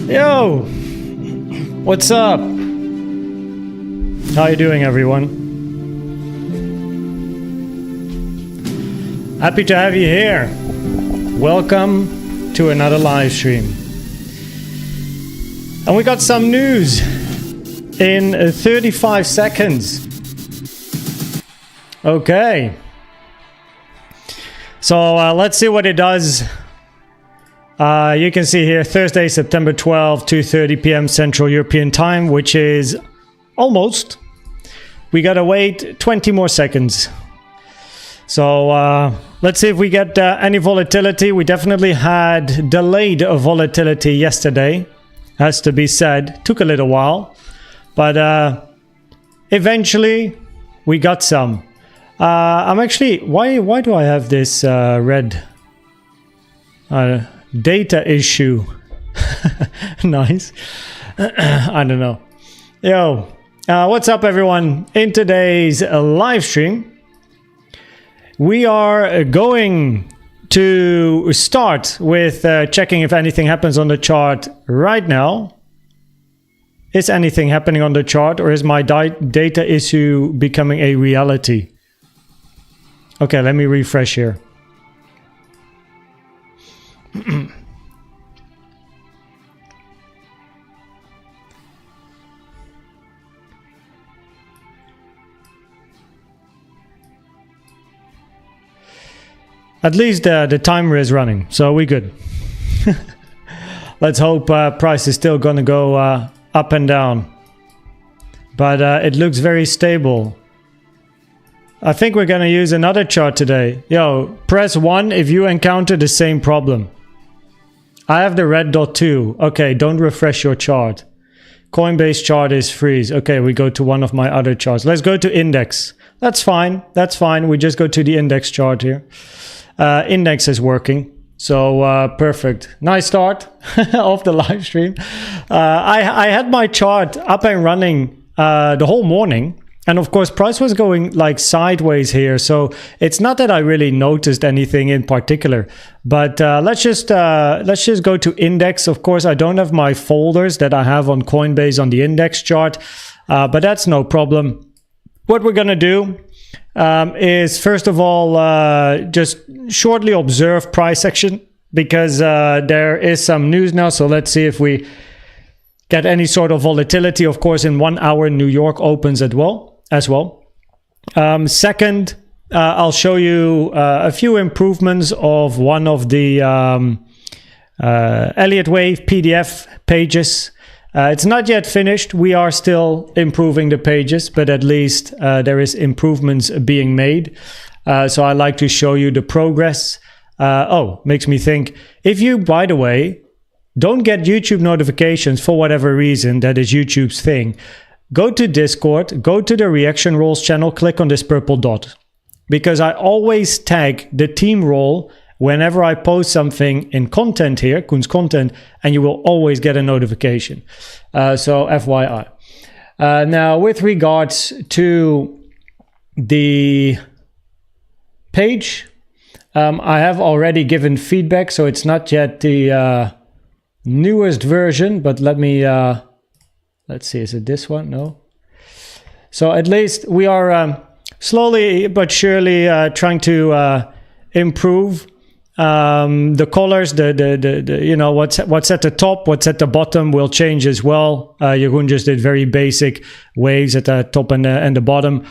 Yo! What's up? How you doing, everyone? Happy to have you here. Welcome to another live stream. And we got some news in 35 seconds. Okay. So let's see what it does. You can see here Thursday, September 12, 2:30 p.m. Central European Time, which is almost. We gotta wait 20 more seconds. So let's see if we get any volatility. We definitely had delayed volatility yesterday, has to be said. Took a little while, but eventually we got some. I'm actually, why do I have this red data issue? Nice. I don't know. Yo, what's up, everyone? In today's live stream, we are going to start with checking if anything happens on the chart right now. Is anything happening on the chart, or is my data issue becoming a reality? Okay, let me refresh here. At least the timer is running, so we're good. Let's hope price is still gonna go up and down. But it looks very stable. I think we're gonna use another chart today. Yo, press 1 if you encounter the same problem. I have the red dot too. Okay, don't refresh your chart. Coinbase chart is freeze. Okay, we go to one of my other charts. Let's go to index. That's fine. That's fine. We just go to the index chart here. Index is working. So perfect. Nice start of the live stream. I had my chart up and running the whole morning. And of course, price was going like sideways here. So it's not that I really noticed anything in particular. But let's just go to index. Of course, I don't have my folders that I have on Coinbase on the index chart. But that's no problem. What we're going to do is, first of all, just shortly observe price action. Because there is some news now. So let's see if we get any sort of volatility. Of course, in 1 hour, New York opens as well. Second, I'll show you a few improvements of one of the Elliott Wave PDF pages. It's not yet finished. We are still improving the pages, but at least there is improvements being made. So I like to show you the progress. Makes me think, if you, by the way, don't get YouTube notifications for whatever reason, that is YouTube's thing, go to Discord, go to the Reaction Roles channel, click on this purple dot. Because I always tag the team role whenever I post something in content here, Koen's content, and you will always get a notification. So FYI. Now, with regards to the page, I have already given feedback, so it's not yet the newest version, but let me... let's see, is it this one? No. So at least we are slowly but surely trying to improve the colors. The you know, what's at the top, what's at the bottom will change as well. Jeroen just did very basic waves at the top and the bottom.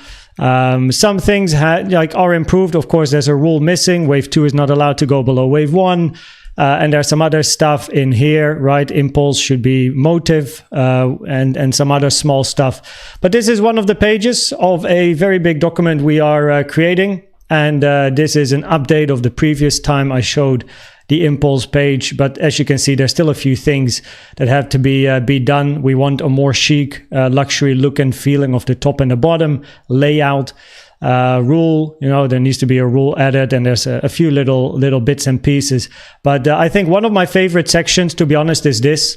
Some things are improved. Of course, there's a rule missing. Wave 2 is not allowed to go below wave 1. And there's some other stuff in here, right? Impulse should be motive and some other small stuff. But this is one of the pages of a very big document we are creating. And this is an update of the previous time I showed the impulse page. But as you can see, there's still a few things that have to be done. We want a more chic, luxury look and feeling of the top and the bottom, layout. Rule, you know, there needs to be a rule added, and there's a few little bits and pieces. But I think one of my favorite sections, to be honest, is this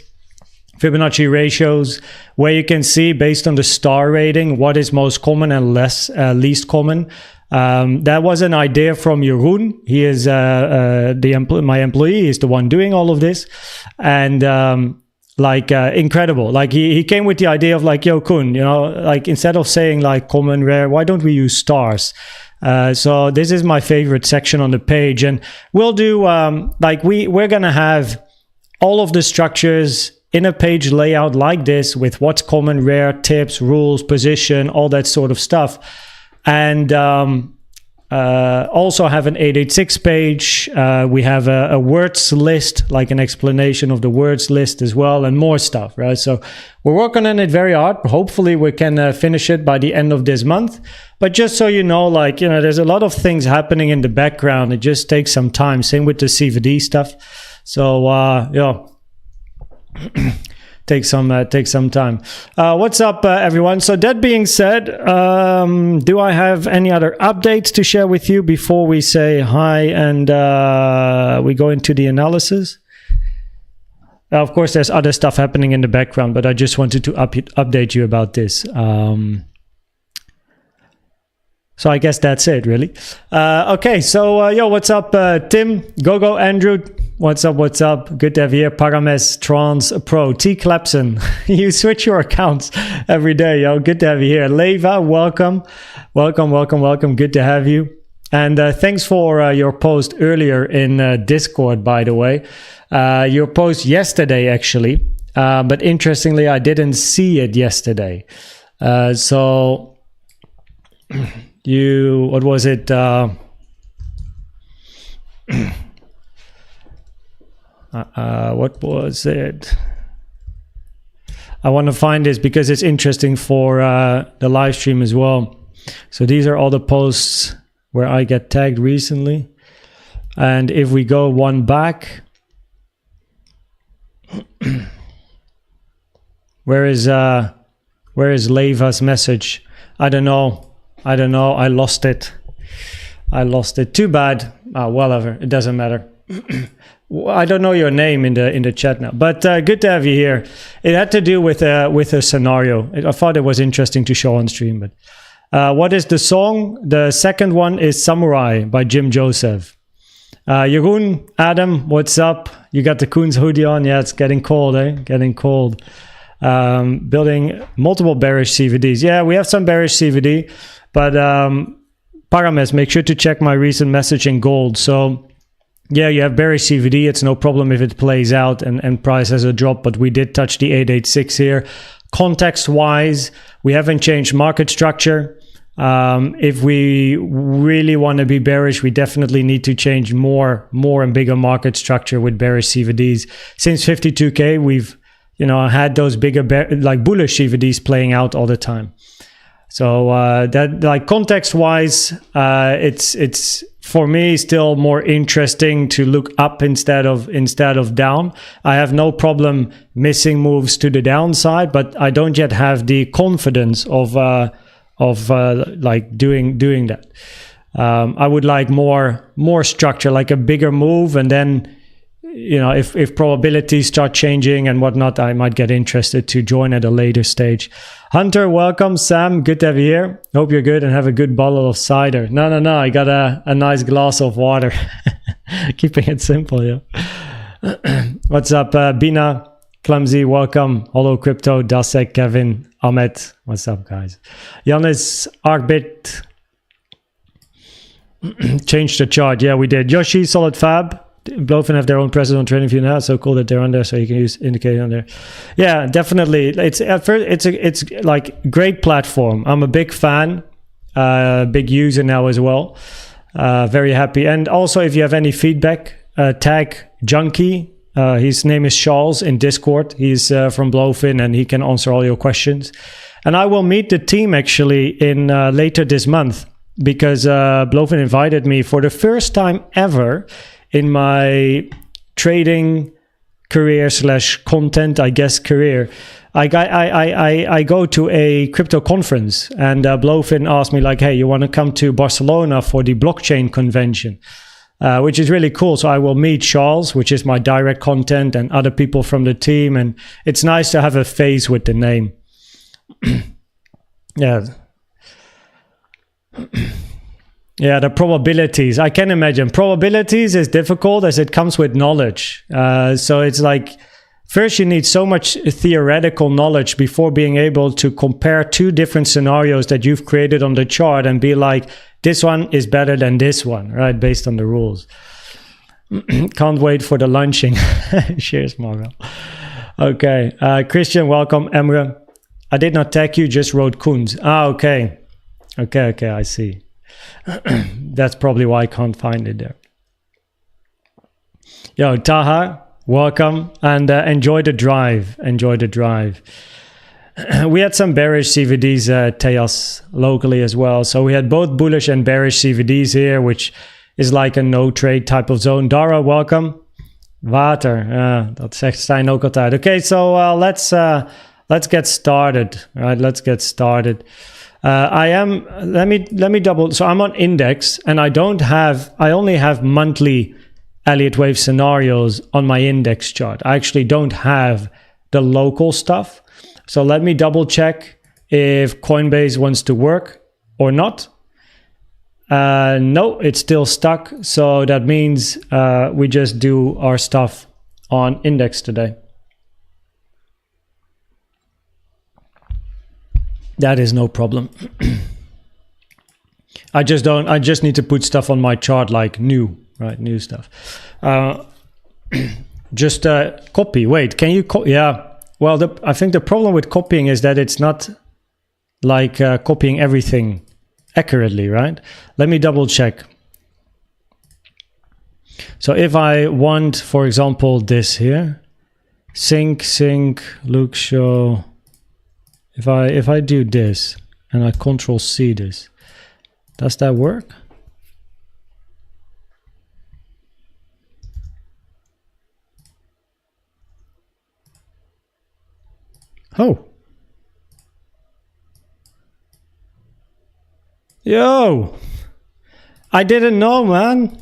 Fibonacci ratios, where you can see based on the star rating what is most common and least common. That was an idea from Jeroen. He is my employee. He's the one doing all of this, and like incredible. Like he came with the idea of like, yo, Koen, you know, like instead of saying like common, rare, why don't we use stars? So this is my favorite section on the page, and we'll do like we're gonna have all of the structures in a page layout like this with what's common, rare, tips, rules, position, all that sort of stuff. And also have an 886 page. We have a words list, like an explanation of the words list as well, and more stuff, right? So we're working on it very hard. Hopefully we can finish it by the end of this month. But just so you know, like, you know, there's a lot of things happening in the background. It just takes some time. Same with the CVD stuff. So, yeah. Take some time. What's up, everyone? So that being said, do I have any other updates to share with you before we say hi and we go into the analysis? Of course, there's other stuff happening in the background, but I just wanted to update you about this. So I guess that's it, really. Okay, so yo, what's up, Tim? Go, Andrew. What's up, what's up? Good to have you here. Parames, Trans Pro, T. Clepson. You switch your accounts every day, yo. Good to have you here. Leva, welcome. Welcome. Good to have you. And thanks for your post earlier in Discord, by the way. Your post yesterday, actually. But interestingly, I didn't see it yesterday. So... what was it? What was it? I want to find this because it's interesting for the live stream as well. So these are all the posts where I get tagged recently. And if we go one back, where is Leva's message? I don't know. I lost it. Too bad. Whatever. It doesn't matter. I don't know your name in the chat now, but good to have you here. It had to do with a scenario. I thought it was interesting to show on stream. But what is the song? The second one is Samurai by Jim Joseph. Jeroen, Adam, what's up? You got the Koens hoodie on? Yeah, it's getting cold, eh? Getting cold. Building multiple bearish CVDs. Yeah, we have some bearish CVD. But Parames, make sure to check my recent message in gold. So yeah, you have bearish CVD. It's no problem if it plays out and price has a drop, but we did touch the 886 here. Context wise, we haven't changed market structure. If we really want to be bearish, we definitely need to change more and bigger market structure with bearish CVDs. Since 52K, we've had those bigger bullish CVDs playing out all the time. So that, like, context-wise, it's for me still more interesting to look up instead of down. I have no problem missing moves to the downside, but I don't yet have the confidence of like doing that. I would like more structure, like a bigger move, and then if probabilities start changing and whatnot, I might get interested to join at a later stage. Hunter, welcome. Sam, good to have you here. Hope you're good and have a good bottle of cider. No, I got a nice glass of water. Keeping it simple, yeah. What's up, Bina, Clumsy, welcome. Holo Crypto, Dasek, Kevin, Ahmed. What's up, guys? Janis, Arbit. Changed the chart. Yeah, we did. Yoshi, Solid Fab. Blofin have their own presence on TradingView now. So cool that they're on there, so you can use indicator on there. Yeah, definitely. It's at first it's like great platform. I'm a big fan, big user now as well. Very happy. And also, if you have any feedback, tag Junkie. His name is Charles in Discord. He's from Blofin, and he can answer all your questions. And I will meet the team actually in later this month, because Blofin invited me for the first time ever in my trading career / content, I guess, career. I go to a crypto conference, and Blofin asked me, like, hey, you want to come to Barcelona for the blockchain convention, which is really cool. So I will meet Charles, which is my direct content, and other people from the team. And it's nice to have a face with the name. Yeah. Yeah, the probabilities. I can imagine. Probabilities is difficult as it comes with knowledge. So it's like, first you need so much theoretical knowledge before being able to compare two different scenarios that you've created on the chart and be like, this one is better than this one, right? Based on the rules. Can't wait for the lunching. Cheers, Margot. Okay. Christian, welcome. Emre, I did not tag you, just wrote Koens. Ah, okay. Okay, I see. That's probably why I can't find it there. Yo, Taha, welcome, and enjoy the drive. Enjoy the drive. We had some bearish CVDs, Tejas, locally as well. So we had both bullish and bearish CVDs here, which is like a no trade type of zone. Dara, welcome. Water, dat zegt Stijn ook altijd. Okay, so let's get started. All right, let's get started. Let me double. So I'm on index, and I only have monthly Elliott wave scenarios on my index chart. I actually don't have the local stuff. So let me double check if Coinbase wants to work or not. No, it's still stuck. So that means we just do our stuff on index today. That is no problem. I just need to put stuff on my chart like new, right? New stuff. Just copy. Wait, can you yeah. Well, I think the problem with copying is that it's not like copying everything accurately, right? Let me double check. So if I want, for example, this here, sync, look, show. If I do this and I Control C this, does that work? Oh. Yo. I didn't know, man.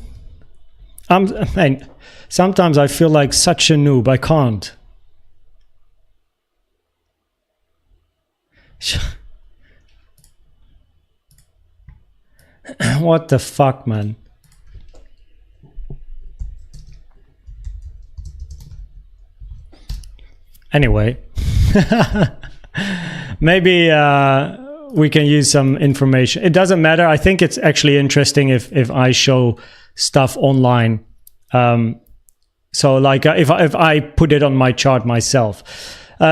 Man, sometimes I feel like such a noob. I can't. What the fuck, man? Anyway, maybe we can use some information. It doesn't matter. I think it's actually interesting if I show stuff online. So like if I put it on my chart myself.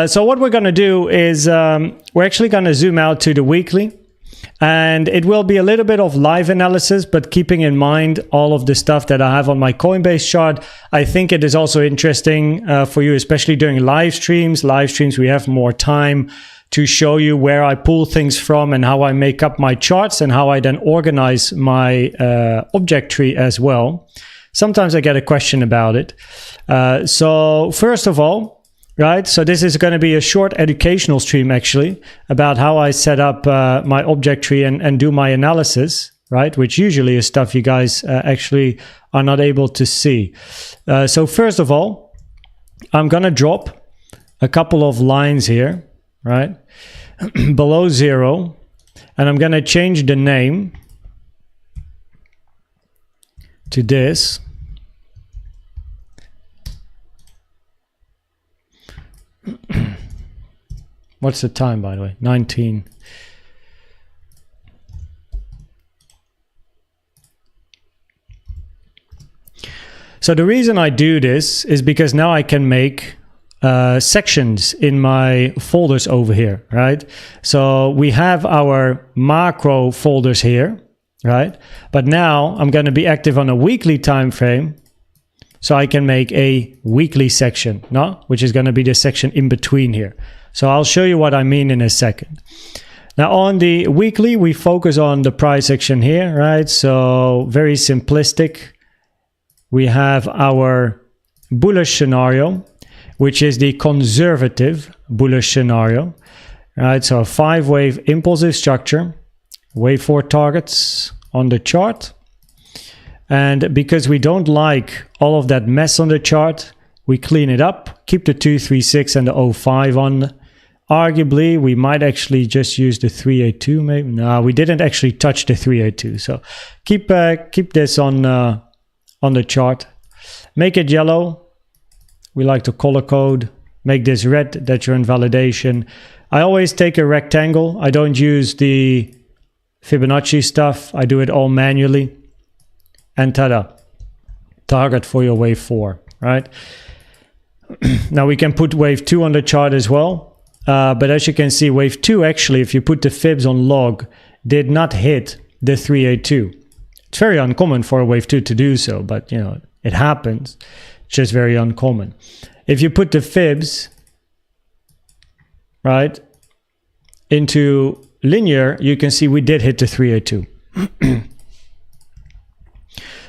So what we're going to do is we're actually going to zoom out to the weekly. And it will be a little bit of live analysis, but keeping in mind all of the stuff that I have on my Coinbase chart. I think it is also interesting for you, especially during live streams. Live streams, we have more time to show you where I pull things from and how I make up my charts and how I then organize my object tree as well. Sometimes I get a question about it. So first of all, right, so this is going to be a short educational stream actually about how I set up my object tree and do my analysis, right, which usually is stuff you guys actually are not able to see. So first of all, I'm going to drop a couple of lines here, right, below 0, and I'm going to change the name to this. What's the time, by the way? 19. So the reason I do this is because now I can make sections in my folders over here, right? So we have our macro folders here, right? But now I'm going to be active on a weekly time frame. So I can make a weekly section, no? Which is going to be the section in between here. So I'll show you what I mean in a second. Now on the weekly, we focus on the price action here, right? So very simplistic. We have our bullish scenario, which is the conservative bullish scenario, right? So a 5-wave impulsive structure, wave 4 targets on the chart. And because we don't like all of that mess on the chart, we clean it up, keep the 236 and the 05 on. Arguably, we might actually just use the 382 maybe. No, we didn't actually touch the 382. So keep this on the chart. Make it yellow. We like to color code make this red, that you're in validation. I always take a rectangle. I don't use the Fibonacci stuff. I do it all manually. And ta-da, target for your wave 4, right? Now we can put wave 2 on the chart as well. But as you can see, wave 2 actually, if you put the fibs on log, did not hit the 382. It's very uncommon for a wave 2 to do so, but you know, it happens. It's just very uncommon. If you put the fibs, right, into linear, you can see we did hit the 382.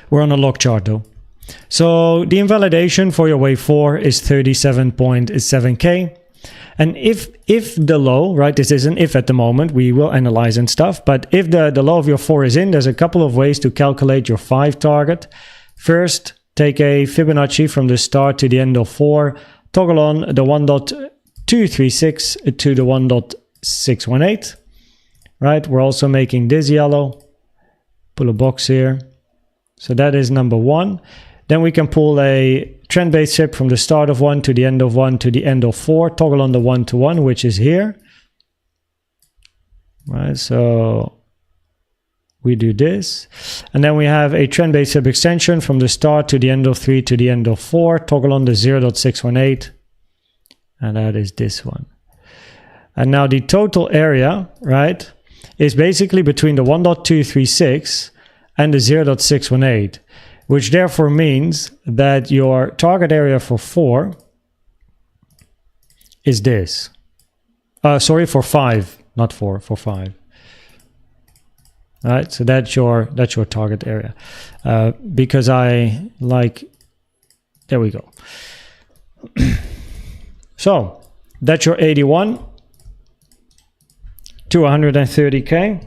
We're on a log chart though. So the invalidation for your wave 4 is 37.7K. And if the low, right, this is an if at the moment, we will analyze and stuff, but if the low of your 4 is in, there's a couple of ways to calculate your 5 target. First, take a Fibonacci from the start to the end of 4, toggle on the 1.236 to the 1.618, right? We're also making this yellow, pull a box here. So that is number 1. Then we can pull a trend-based fib from the start of 1 to the end of 1 to the end of 4. Toggle on the 1-to-1, which is here. Right, so we do this. And then we have a trend-based fib extension from the start to the end of 3 to the end of 4. Toggle on the 0.618. And that is this one. And now the total area, right, is basically between the 1.236 and the 0.618. Which therefore means that your target area for 4 is this. Sorry, for 5, not 4, for 5. All right, so that's your target area. Because I like, there we go. So that's your 81 to 130K.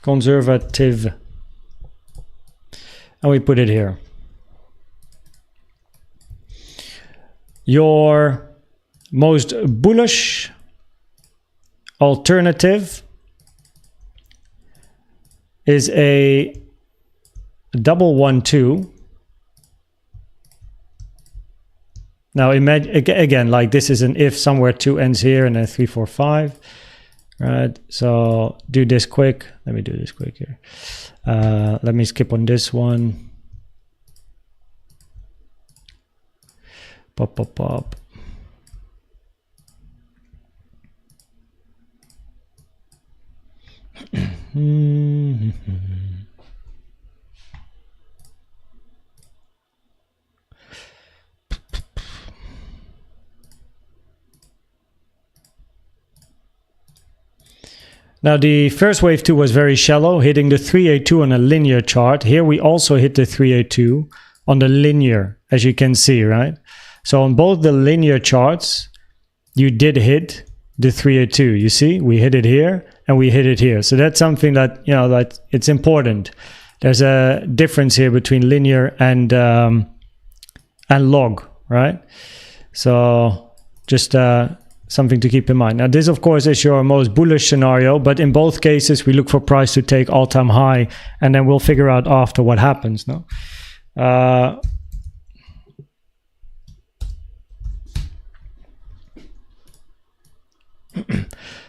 Conservative, and we put it here. Your most bullish alternative is a double 1-2. Now imagine again, like this is an if somewhere 2 ends here and then 3, 4, 5. Right, so do this quick. Let me do this quick here. Let me skip on this one. Pop, pop, pop. Now the first wave 2 was very shallow, hitting the 382 on a linear chart. Here we also hit the 382 on the linear, as you can see, right? So on both the linear charts, you did hit the 382. You see, we hit it here and we hit it here. So that's something that, you know, that it's important. There's a difference here between linear and log, right? So just something to keep in mind. Now this of course is your most bullish scenario, but in both cases we look for price to take all-time high and then we'll figure out after what happens. No?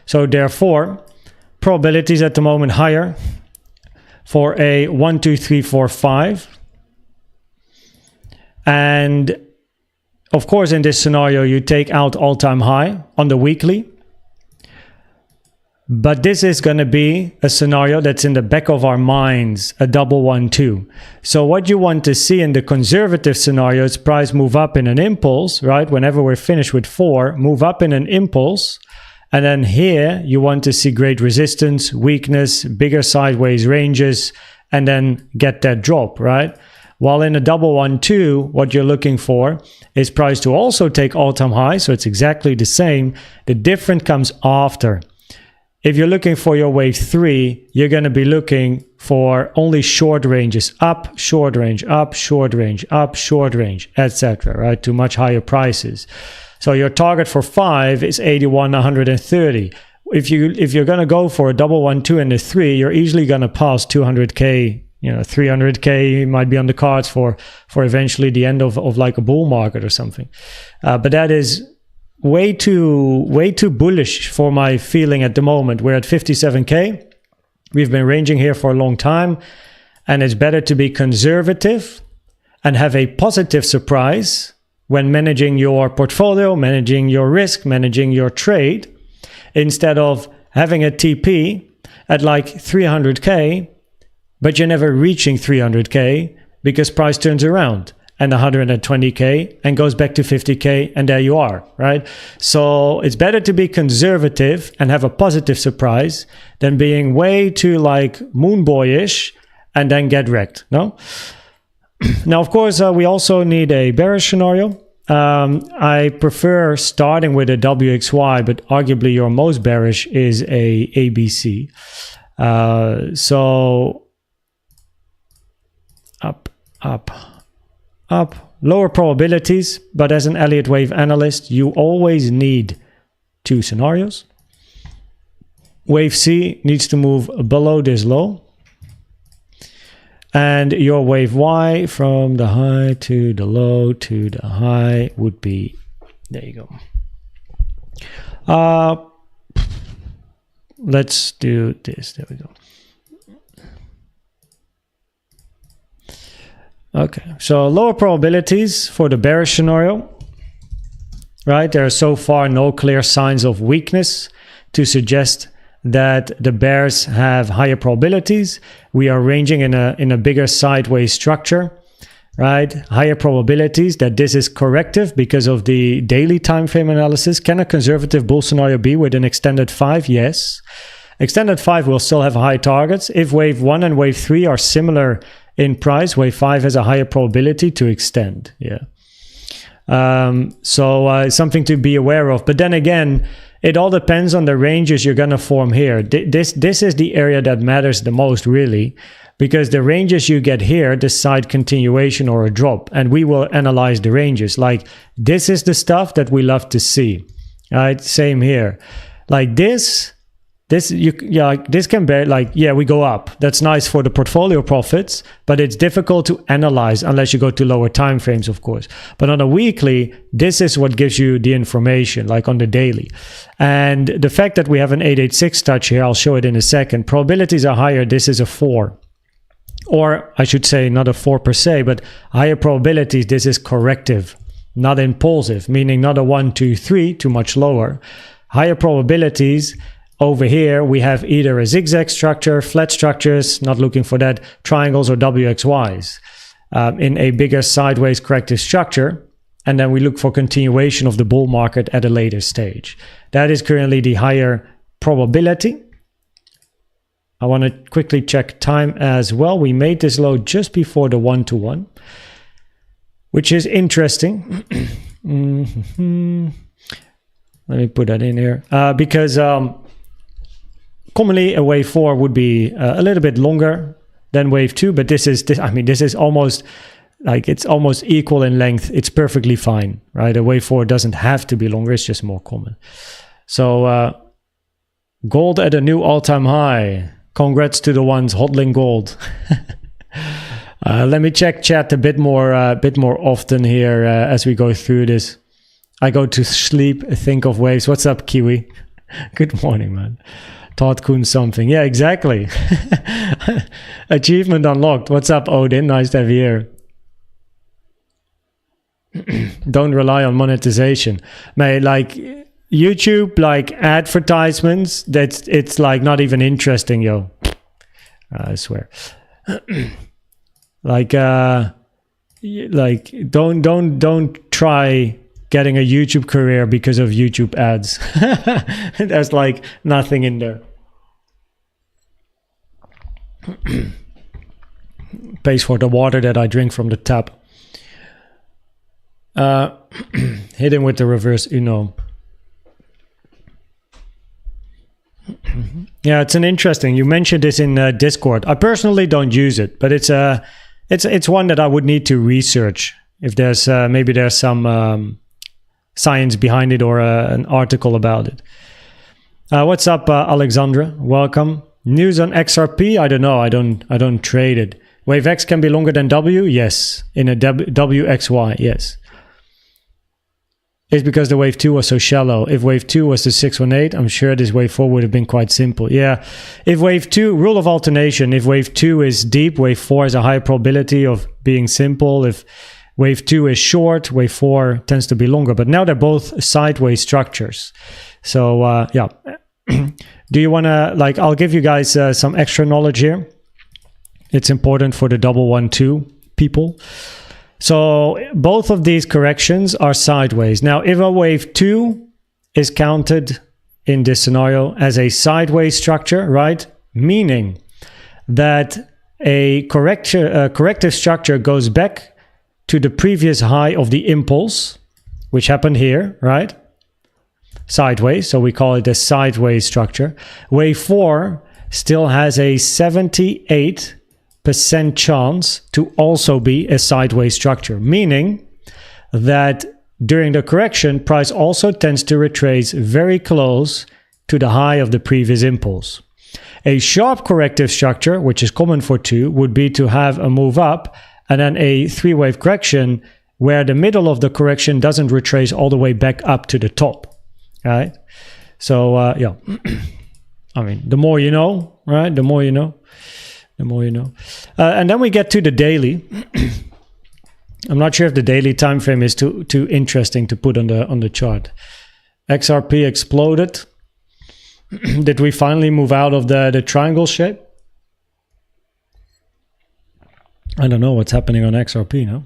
So therefore probabilities at the moment higher for a 1, 2, 3, 4, 5, and of course, in this scenario, you take out all-time high on the weekly. But this is going to be a scenario that's in the back of our minds, a double 1-2. So what you want to see in the conservative scenario is price move up in an impulse, right? Whenever we're finished with 4, move up in an impulse. And then here, you want to see great resistance, weakness, bigger sideways ranges, and then get that drop, right? While in a double 1-2, what you're looking for is price to also take all-time high, so it's exactly the same. The difference comes after. If you're looking for your wave 3, you're going to be looking for only short ranges up, short range up, short range up, short range, etc., right, to much higher prices. So your target for 5 is 81, 130. If you're going to go for a double 1-2 and a 3, you're easily going to pass 200K 300k might be on the cards for eventually the end of like a bull market or something. But that is way too bullish for my feeling at the moment. We're at 57k. We've been ranging here for a long time, and it's better to be conservative and have a positive surprise when managing your portfolio, managing your risk, managing your trade, instead of having a TP at like 300k, but you're never reaching 300k because price turns around and 120k and goes back to 50k, and there you are, right? So it's better to be conservative and have a positive surprise than being way too like moon boyish and then get wrecked, no? Now, of course, we also need a bearish scenario. I prefer starting with a WXY, but arguably your most bearish is a ABC. So up, lower probabilities, but as an Elliott wave analyst, you always need two scenarios. Wave C needs to move below this low. And your wave Y from the high to the low to the high would be, there you go. Let's do this. There we go. Okay, so lower probabilities for the bearish scenario, right? There are so far no clear signs of weakness to suggest that the bears have higher probabilities. We are ranging in a bigger sideways structure, right? Higher probabilities that this is corrective because of the daily time frame analysis. Can a conservative bull scenario be with an extended 5? Yes. Extended 5 will still have high targets. If wave 1 and wave 3 are similar in price, wave 5 has a higher probability to extend. Yeah. So something to be aware of. But then again, it all depends on the ranges you're going to form here. This is the area that matters the most, really, because the ranges you get here decide continuation or a drop, and we will analyze the ranges. Like, this is the stuff that we love to see, right? Same here. Like this can bear, like, yeah, we go up. That's nice for the portfolio profits, but it's difficult to analyze unless you go to lower time frames, of course. But on a weekly, this is what gives you the information, like on the daily. And the fact that we have an 886 touch here, I'll show it in a second. Probabilities are higher. This is a 4. Or I should say not a 4 per se, but higher probabilities. This is corrective, not impulsive, meaning not a 1, 2, 3, too much lower. Higher probabilities. Over here, we have either a zigzag structure, flat structures, not looking for that, triangles or WXYs in a bigger sideways corrective structure. And then we look for continuation of the bull market at a later stage. That is currently the higher probability. I want to quickly check time as well. We made this low just before the 1-to-1, which is interesting. Let me put that in here because commonly a wave 4 would be a little bit longer than wave 2, but this is almost like, it's almost equal in length. It's perfectly fine, right? A wave 4 doesn't have to be longer, it's just more common. So gold at a new all-time high. Congrats to the ones hodling gold. Let me check chat a bit more often here as we go through this. I go to sleep, think of waves. What's up, Kiwi? Good morning, man. Todd Kuhn something. Yeah, exactly. Achievement unlocked. What's up, Odin? Nice to have you here. Don't rely on monetization. Mate, like YouTube, like advertisements, it's like not even interesting, yo. I swear. like don't try getting a YouTube career because of YouTube ads. There's like nothing in there. Pays for the water that I drink from the tap. Hit him with the reverse Uno. Yeah, it's an interesting. You mentioned this in Discord. I personally don't use it, but it's one that I would need to research. If there's maybe there's some science behind it or an article about it. What's up, Alexandra? Welcome. News on XRP? I don't know. I don't trade it. Wave X can be longer than W? Yes. In a WXY, yes. It's because the wave 2 was so shallow. If wave 2 was the 618, I'm sure this wave 4 would have been quite simple. Yeah, if wave 2, rule of alternation, if wave 2 is deep, wave 4 has a higher probability of being simple. If wave 2 is short, wave 4 tends to be longer. But now they're both sideways structures. So, yeah. Do you want to, like, I'll give you guys some extra knowledge here. It's important for the 112 people. So both of these corrections are sideways. Now, if a wave 2 is counted in this scenario as a sideways structure, right? Meaning that a corrective structure goes back to the previous high of the impulse, which happened here, right? Sideways, so we call it a sideways structure. Wave 4 still has a 78% chance to also be a sideways structure, meaning that during the correction, price also tends to retrace very close to the high of the previous impulse. A sharp corrective structure, which is common for 2, would be to have a move up and then a 3-wave correction where the middle of the correction doesn't retrace all the way back up to the top, right? So, yeah, I mean, the more you know, right? The more you know. The more you know. And then we get to the daily. I'm not sure if the daily time frame is too interesting to put on the chart. XRP exploded. Did we finally move out of the triangle shape? I don't know what's happening on XRP now.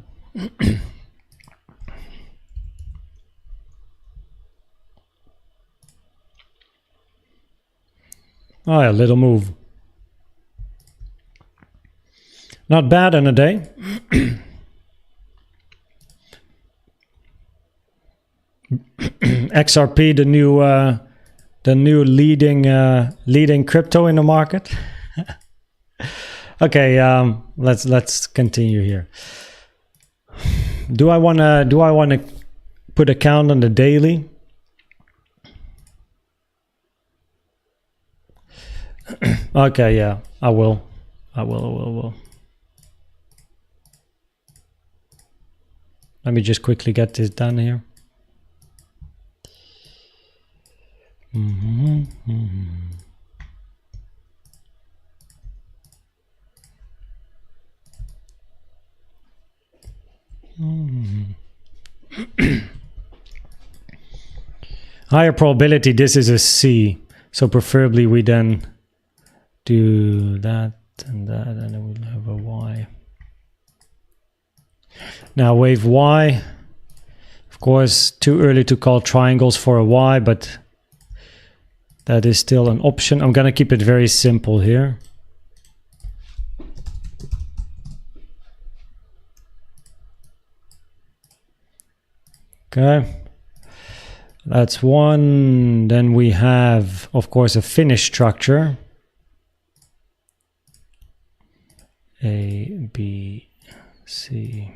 Oh yeah, little move. Not bad in a day. XRP, the new leading crypto in the market. Okay, let's continue here. Do I wanna put a count on the daily? Okay, yeah, I will. Let me just quickly get this done here. Higher probability, this is a C. So preferably we then do that and that, and then we'll have a Y. Now wave Y, of course, too early to call triangles for a Y, but that is still an option. I'm gonna keep it very simple here. Okay, that's one. Then we have, of course, a finish structure. A, B, C.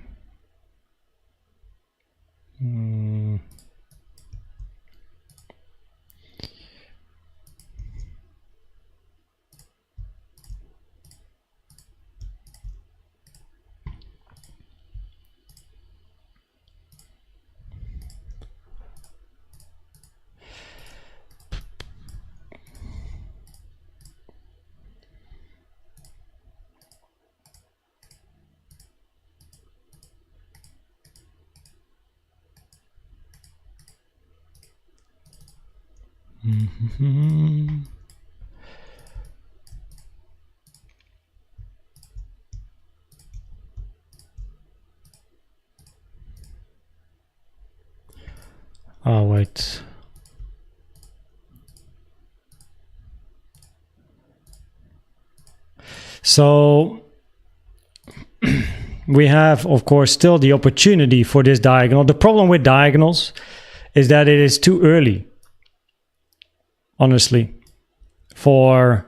Oh, wait. So we have, of course, still the opportunity for this diagonal. The problem with diagonals is that it is too early, honestly, for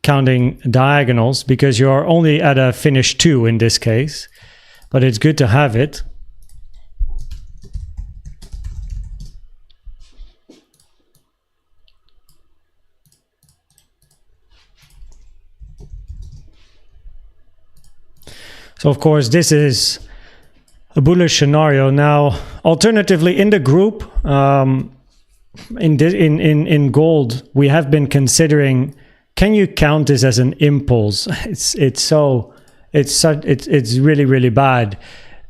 counting diagonals, because you're only at a finish 2 in this case, but it's good to have it. So of course, this is a bullish scenario. Now, alternatively, in the group, in gold, we have been considering, can you count this as an impulse? It's really, really bad.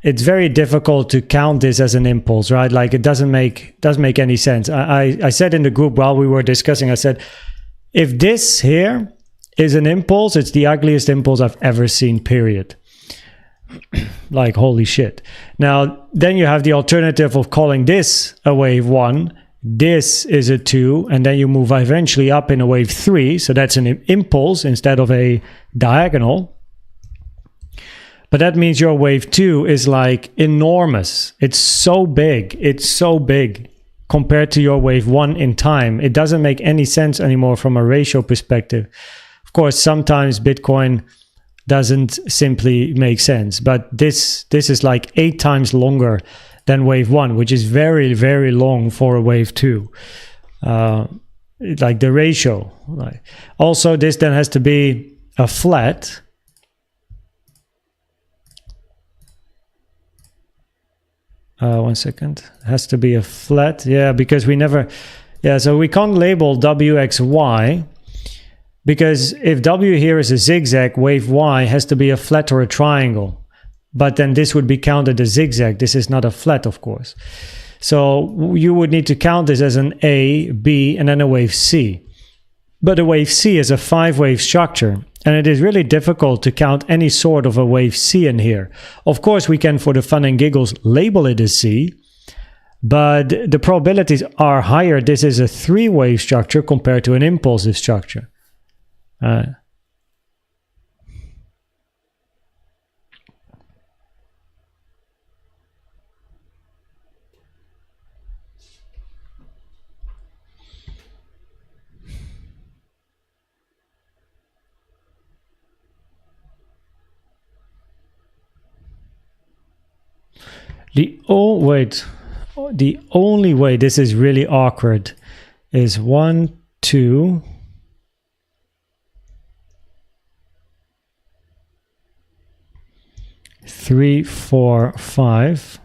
It's very difficult to count this as an impulse, right? Like, it doesn't make any sense. I said in the group while we were discussing, I said, if this here is an impulse, it's the ugliest impulse I've ever seen, period. Like, holy shit. Now, then you have the alternative of calling this a wave 1, this is a 2, and then you move eventually up in a wave 3, so that's an impulse instead of a diagonal. But that means your wave 2 is like enormous. It's so big compared to your wave 1 in time. It doesn't make any sense anymore from a ratio perspective. Of course, sometimes Bitcoin doesn't simply make sense, but this is like 8 times longer than wave 1, which is very, very long for a wave 2. Like the ratio. Also, this then has to be a flat. One second. It has to be a flat. Yeah, because we never... Yeah, so we can't label WXY. Because if W here is a zigzag, wave Y has to be a flat or a triangle. But then this would be counted as zigzag. This is not a flat, of course. So you would need to count this as an A, B, and then a wave C. But a wave C is a 5-wave structure. And it is really difficult to count any sort of a wave C in here. Of course, we can, for the fun and giggles, label it as C. But the probabilities are higher. This is a 3-wave structure compared to an impulsive structure. The only way this is really awkward is 1, 2, 3, 4, 5.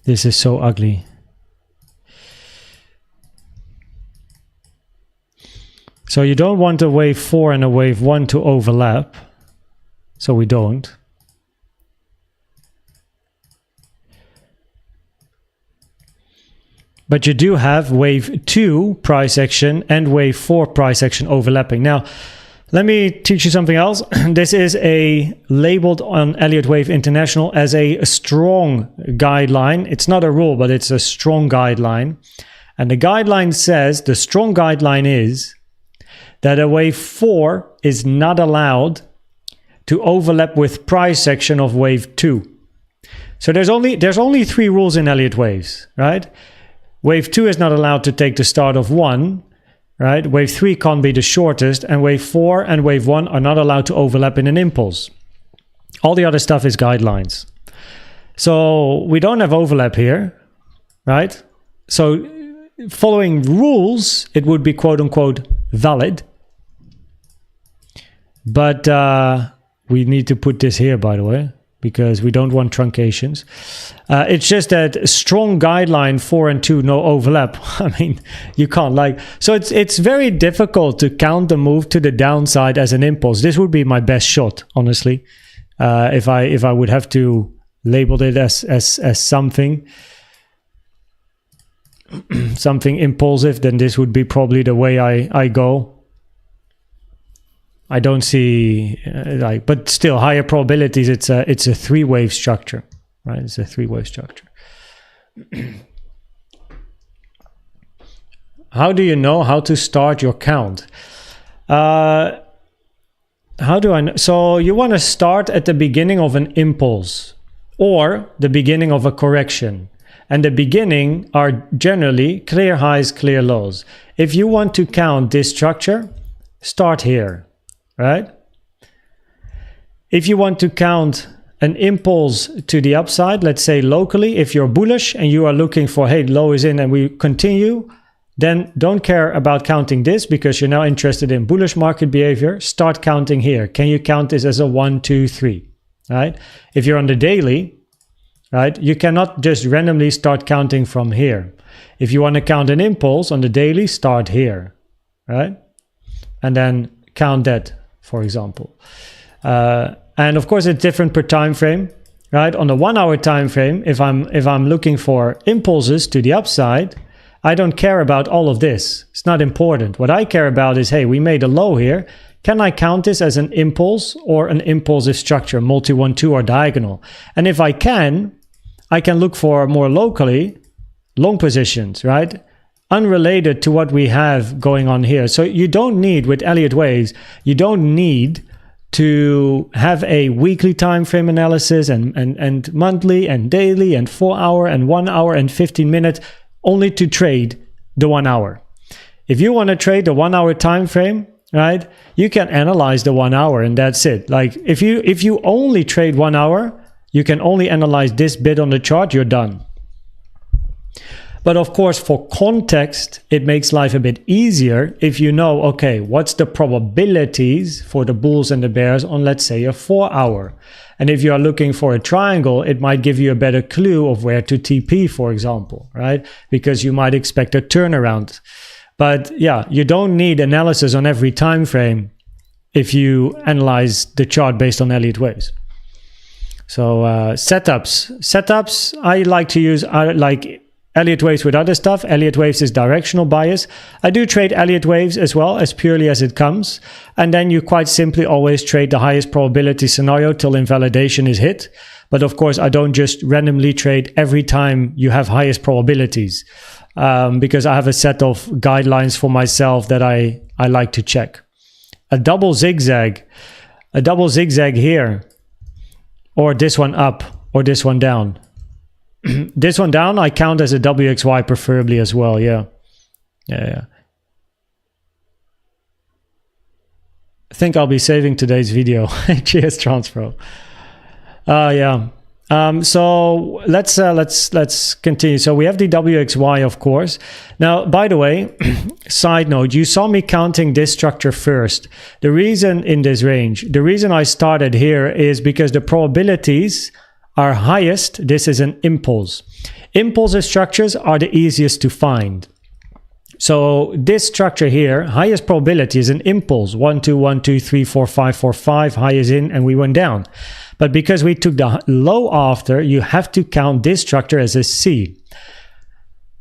This is so ugly. So you don't want a wave 4 and a wave 1 to overlap. So we don't. But you do have wave 2 price action and wave 4 price action overlapping. Now, let me teach you something else. This is labeled on Elliott Wave International as a strong guideline. It's not a rule, but it's a strong guideline. And the guideline says, the strong guideline is that a wave 4 is not allowed to overlap with price action of wave 2. So there's only 3 rules in Elliott waves, right? Wave 2 is not allowed to take the start of 1, right? Wave 3 can't be the shortest, and wave 4 and wave 1 are not allowed to overlap in an impulse. All the other stuff is guidelines. So we don't have overlap here, right? So following rules, it would be quote unquote valid. But we need to put this here, by the way, because we don't want truncations. It's just that strong guideline 4 and 2, no overlap. I mean, you can't like... So it's very difficult to count the move to the downside as an impulse. This would be my best shot, honestly. If I would have to label it as something something impulsive, then this would be probably the way I go. I don't see but still higher probabilities. It's a 3-wave structure, right? It's a 3-wave structure. How do you know how to start your count? How do I know? So you want to start at the beginning of an impulse or the beginning of a correction. And the beginning are generally clear highs, clear lows. If you want to count this structure, start here. Right? If you want to count an impulse to the upside, let's say locally, if you're bullish and you are looking for, hey, low is in and we continue, then don't care about counting this because you're now interested in bullish market behavior. Start counting here. Can you count this as a 1, 2, 3? Right? If you're on the daily, right, you cannot just randomly start counting from here. If you want to count an impulse on the daily, start here, right? And then count that, for example. And of course, it's different per time frame, right? On the 1 hour time frame, if I'm looking for impulses to the upside, I don't care about all of this. It's not important. What I care about is, hey, we made a low here. Can I count this as an impulse or an impulsive structure, multi 1, 2 or diagonal? And if I can look for more locally long positions, right? Unrelated to what we have going on here. So you don't need, with Elliott waves, you don't need to have a weekly time frame analysis and monthly and daily and 4 hour and 1 hour and 15 minutes only to trade the 1 hour. If you want to trade the 1 hour time frame, right, you can analyze the 1 hour and that's it. Like if you only trade 1 hour, you can only analyze this bit on the chart, you're done. But of course, for context, it makes life a bit easier if you know, okay, what's the probabilities for the bulls and the bears on, let's say, a 4 hour? And if you are looking for a triangle, it might give you a better clue of where to TP, for example, right? Because you might expect a turnaround. But yeah, you don't need analysis on every time frame if you analyze the chart based on Elliott waves. So setups, I like to use like Elliott waves with other stuff. Elliott waves is directional bias. I do trade Elliott waves as well, as purely as it comes. And then you quite simply always trade the highest probability scenario till invalidation is hit. But of course, I don't just randomly trade every time you have highest probabilities, because I have a set of guidelines for myself that I like to check. A double zigzag here, or this one up, or this one down. This one down, I count as a WXY preferably as well. Yeah. I think I'll be saving today's video. Cheers, Transpro. So let's continue. So we have the WXY, of course. Now, by the way, side note, you saw me counting this structure first. The reason in this range, the reason I started here is because the probabilities are highest. This is an impulse. Impulsive structures are the easiest to find. So this structure here, highest probability is an impulse. 1, 2, 1, 2, 3, 4, 5, 4, 5, high is in, and we went down. But because we took the low after, you have to count this structure as a C.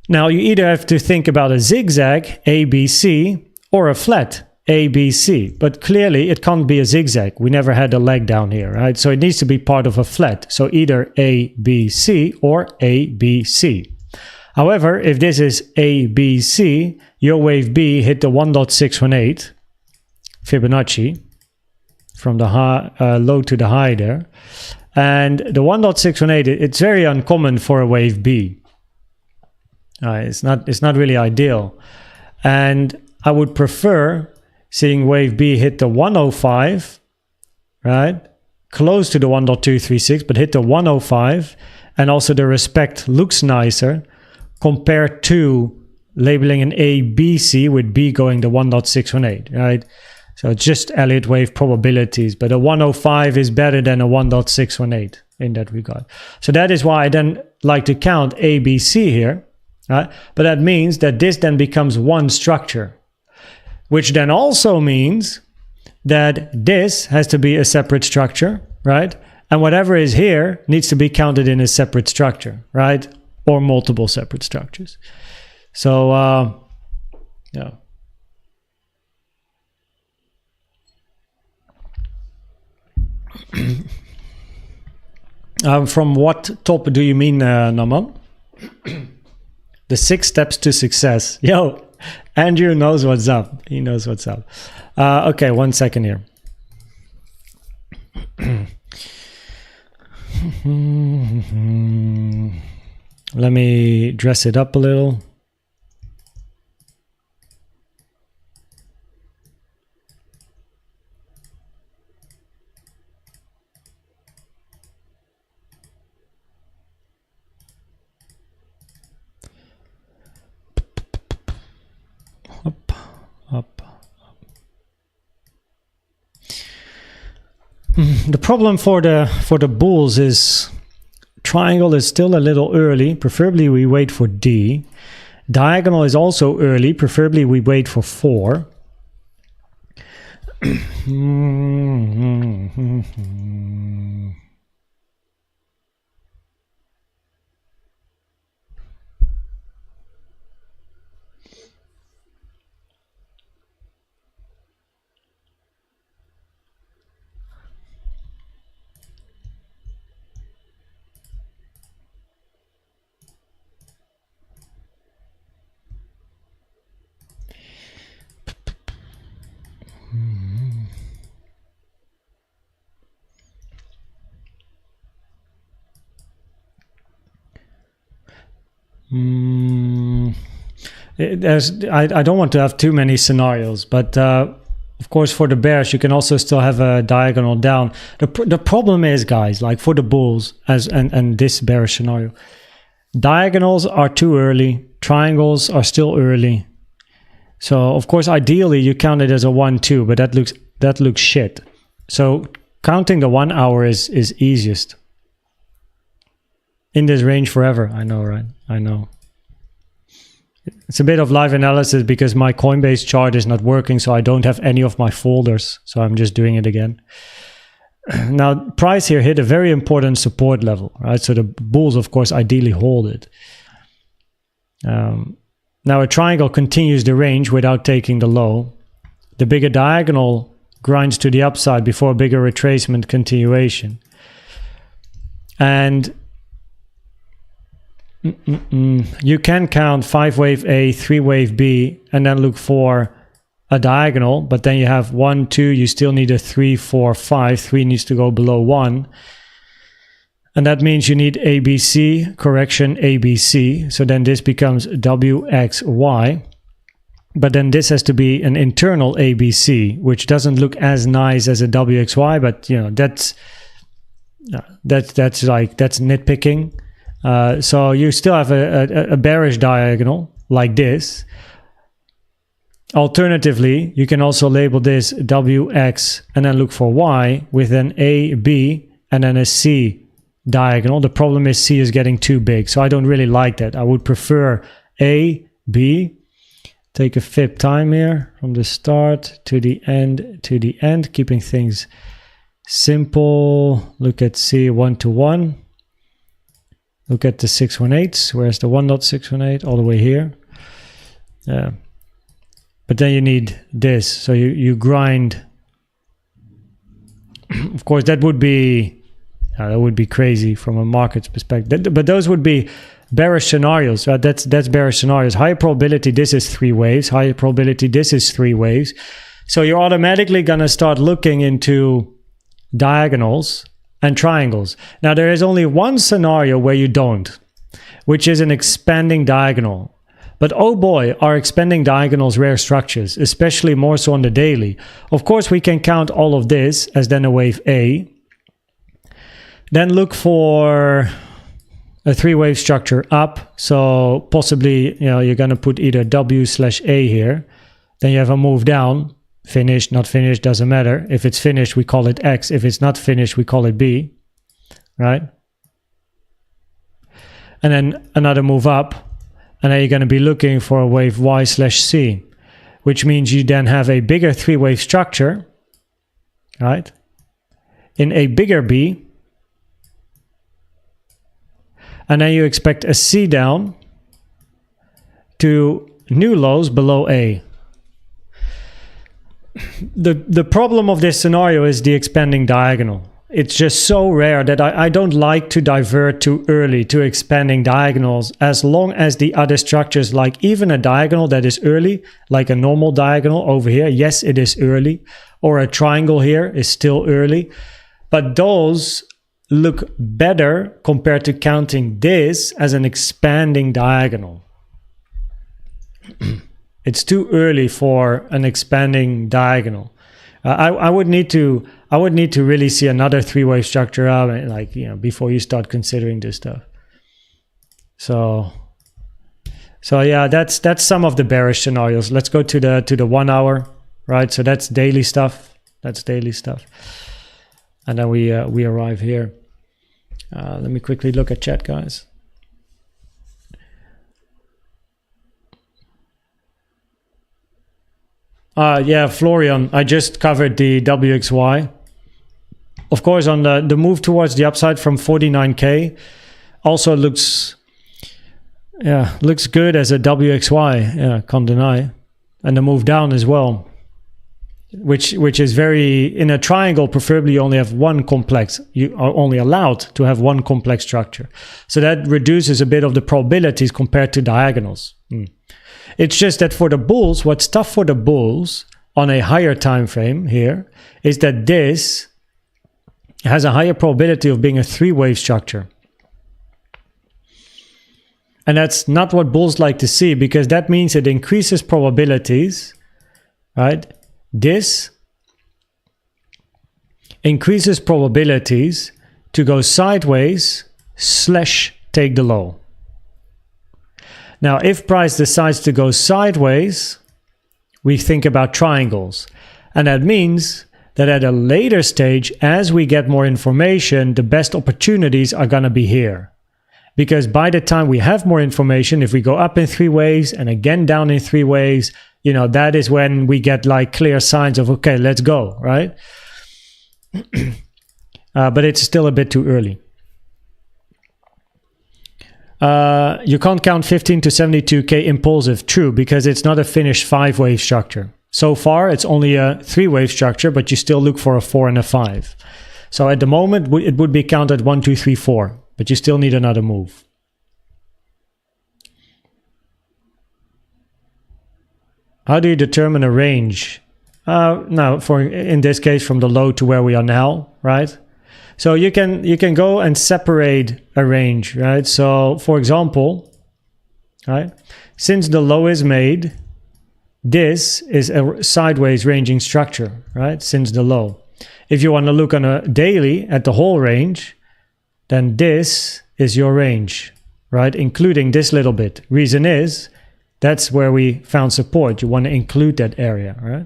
Now you either have to think about a zigzag, A, B, C, or a flat, A, B, C. But clearly it can't be a zigzag. We never had a leg down here, right? So it needs to be part of a flat. So either A, B, C or A, B, C. However, if this is A, B, C, your wave B hit the 1.618 Fibonacci from the high, low to the high there. And the 1.618, it's very uncommon for a wave B. It's not really ideal. And I would prefer seeing wave B hit the 105, right? Close to the 1.236, but hit the 105. And also the respect looks nicer compared to labeling an A, B, C with B going to 1.618, right? So it's just Elliott wave probabilities, but a 105 is better than a 1.618 in that regard. So that is why I then like to count A, B, C here, right? But that means that this then becomes one structure, which then also means that this has to be a separate structure, right? And whatever is here needs to be counted in a separate structure, right? Or multiple separate structures. So, yeah. From what top do you mean, Naman? The 6 steps to success. Yo, Andrew knows what's up. He knows what's up. Okay, 1 second here. Let me dress it up a little. The problem for the bulls is triangle is still a little early. Preferably we wait for D. Diagonal is also early. Preferably we wait for 4. I don't want to have too many scenarios, but of course for the bears you can also still have a diagonal down. The problem is, guys, like for the bulls and this bearish scenario, diagonals are too early, triangles are still early. So of course ideally you count it as a 1-2, but that looks shit. So counting the 1 hour is easiest. In this range forever, I know, right? I know. It's a bit of live analysis because my Coinbase chart is not working, so I don't have any of my folders. So I'm just doing it again. Now, price here hit a very important support level, right? So the bulls, of course, ideally hold it. Now a triangle continues the range without taking the low. The bigger diagonal grinds to the upside before a bigger retracement continuation. And you can count 5-wave A, 3-wave B, and then look for a diagonal, but then you have 1, 2, you still need a 3, 4, 5. 3 needs to go below 1. And that means you need ABC, correction ABC. So then this becomes WXY. But then this has to be an internal ABC, which doesn't look as nice as a WXY, but you know, that's nitpicking. So you still have a bearish diagonal like this. Alternatively, you can also label this WX and then look for Y with an A, B, and then a C diagonal. The problem is C is getting too big, so I don't really like that. I would prefer A, B. Take a fib time here from the start to the end, keeping things simple. Look at C 1-to-1. Look at the 618s. Where's the 1.618? All the way here. But then you need this. So you grind. Of course, that would be crazy from a market's perspective. But those would be bearish scenarios. Right? That's bearish scenarios. High probability this is 3 waves. High probability this is 3 waves. So you're automatically going to start looking into diagonals and triangles. Now there is only one scenario where you don't, which is an expanding diagonal. But oh boy, are expanding diagonals rare structures, especially more so on the daily. Of course, we can count all of this as then a wave A. Then look for a 3-wave structure up. So possibly, you know, you're going to put either W/A here. Then you have a move down. Finished, not finished, doesn't matter. If it's finished, we call it X. If it's not finished, we call it B, right? And then another move up, and then you're going to be looking for a wave Y/C, which means you then have a bigger 3-wave structure, right? In a bigger B, and then you expect a C down to new lows below A. The problem of this scenario is the expanding diagonal. It's just so rare that I don't like to divert too early to expanding diagonals, as long as the other structures, like even a diagonal that is early, like a normal diagonal over here, yes, it is early, or a triangle here is still early, but those look better compared to counting this as an expanding diagonal. It's too early for an expanding diagonal. I would need to really see another 3-wave structure up, like, you know, before you start considering this stuff. So yeah, that's some of the bearish scenarios. Let's go to the 1 hour, right? So that's daily stuff. And then we arrive here. Let me quickly look at chat, guys. Yeah, Florian, I just covered the WXY. Of course, on the move towards the upside from 49K also looks good as a WXY. Yeah, can't deny. And the move down as well, which is very, in a triangle, preferably you only have one complex. You are only allowed to have one complex structure. So that reduces a bit of the probabilities compared to diagonals. It's just that for the bulls, what's tough for the bulls on a higher time frame here is that this has a higher probability of being a three-wave structure. And that's not what bulls like to see, because that means it increases probabilities, right? This increases probabilities to go sideways / take the low. Now, if price decides to go sideways, we think about triangles. And that means that at a later stage, as we get more information, the best opportunities are going to be here. Because by the time we have more information, if we go up in three waves and again down in three waves, you know, that is when we get like clear signs of, okay, let's go, right? But it's still a bit too early. You can't count 15 to 72K impulsive, true, because it's not a finished 5-wave structure. So far, it's only a 3-wave structure, but you still look for a 4 and a 5. So at the moment, it would be counted 1, 2, 3, 4, but you still need another move. How do you determine a range? Now, in this case, from the low to where we are now, right? So you can go and separate a range, right? So for example, right, since the low is made, this is a sideways ranging structure, right? Since the low. If you want to look on a daily at the whole range, then this is your range, right? Including this little bit. Reason is, that's where we found support. You want to include that area, right?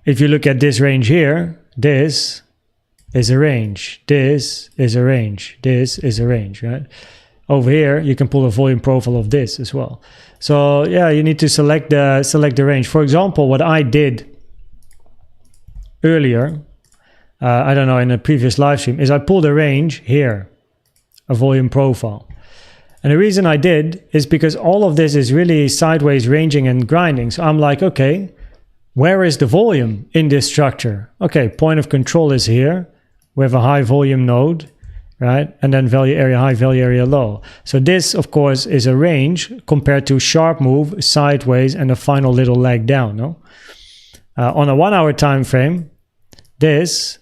If you look at this range here, this is a range, this is a range, this is a range, right? Over here, you can pull a volume profile of this as well. So yeah, you need to select the range. For example, what I did earlier, I don't know, in a previous live stream, is I pulled a range here, a volume profile. And the reason I did is because all of this is really sideways ranging and grinding. So I'm like, okay, where is the volume in this structure? Okay, point of control is here. We have a high volume node, right? And then value area high, value area low. So this, of course, is a range compared to sharp move, sideways, and a final little leg down, no? On a 1 hour time frame, that's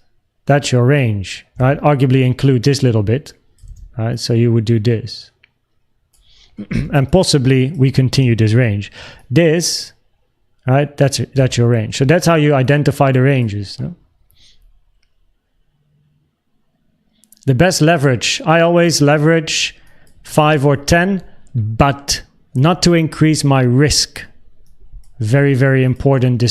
your range, right? Arguably include this little bit, right? So you would do this. And possibly we continue this range. This, right? That's your range. So that's how you identify the ranges, no? The best leverage, I always leverage 5 or 10, but not to increase my risk. Very, very important to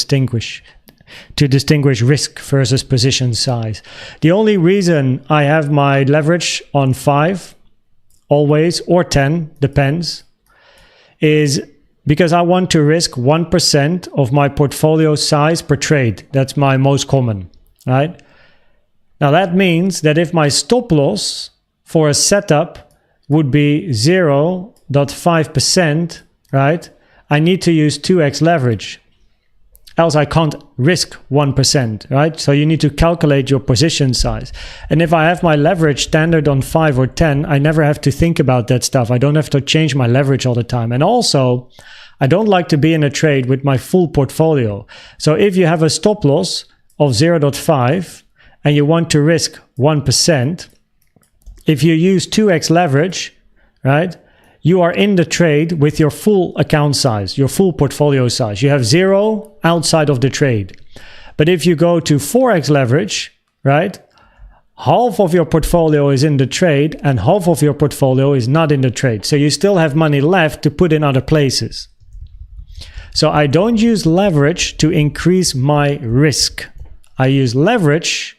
distinguish risk versus position size. The only reason I have my leverage on 5, always, or 10, depends, is because I want to risk 1% of my portfolio size per trade. That's my most common, right? Now that means that if my stop loss for a setup would be 0.5%, right? I need to use 2x leverage. Else I can't risk 1%, right? So you need to calculate your position size. And if I have my leverage standard on 5 or 10, I never have to think about that stuff. I don't have to change my leverage all the time. And also, I don't like to be in a trade with my full portfolio. So if you have a stop loss of 0.5, and you want to risk 1%, if you use 2x leverage, right, you are in the trade with your full account size, your full portfolio size. You have 0 outside of the trade. But if you go to 4x leverage, right, half of your portfolio is in the trade and half of your portfolio is not in the trade. So you still have money left to put in other places. So I don't use leverage to increase my risk. I use leverage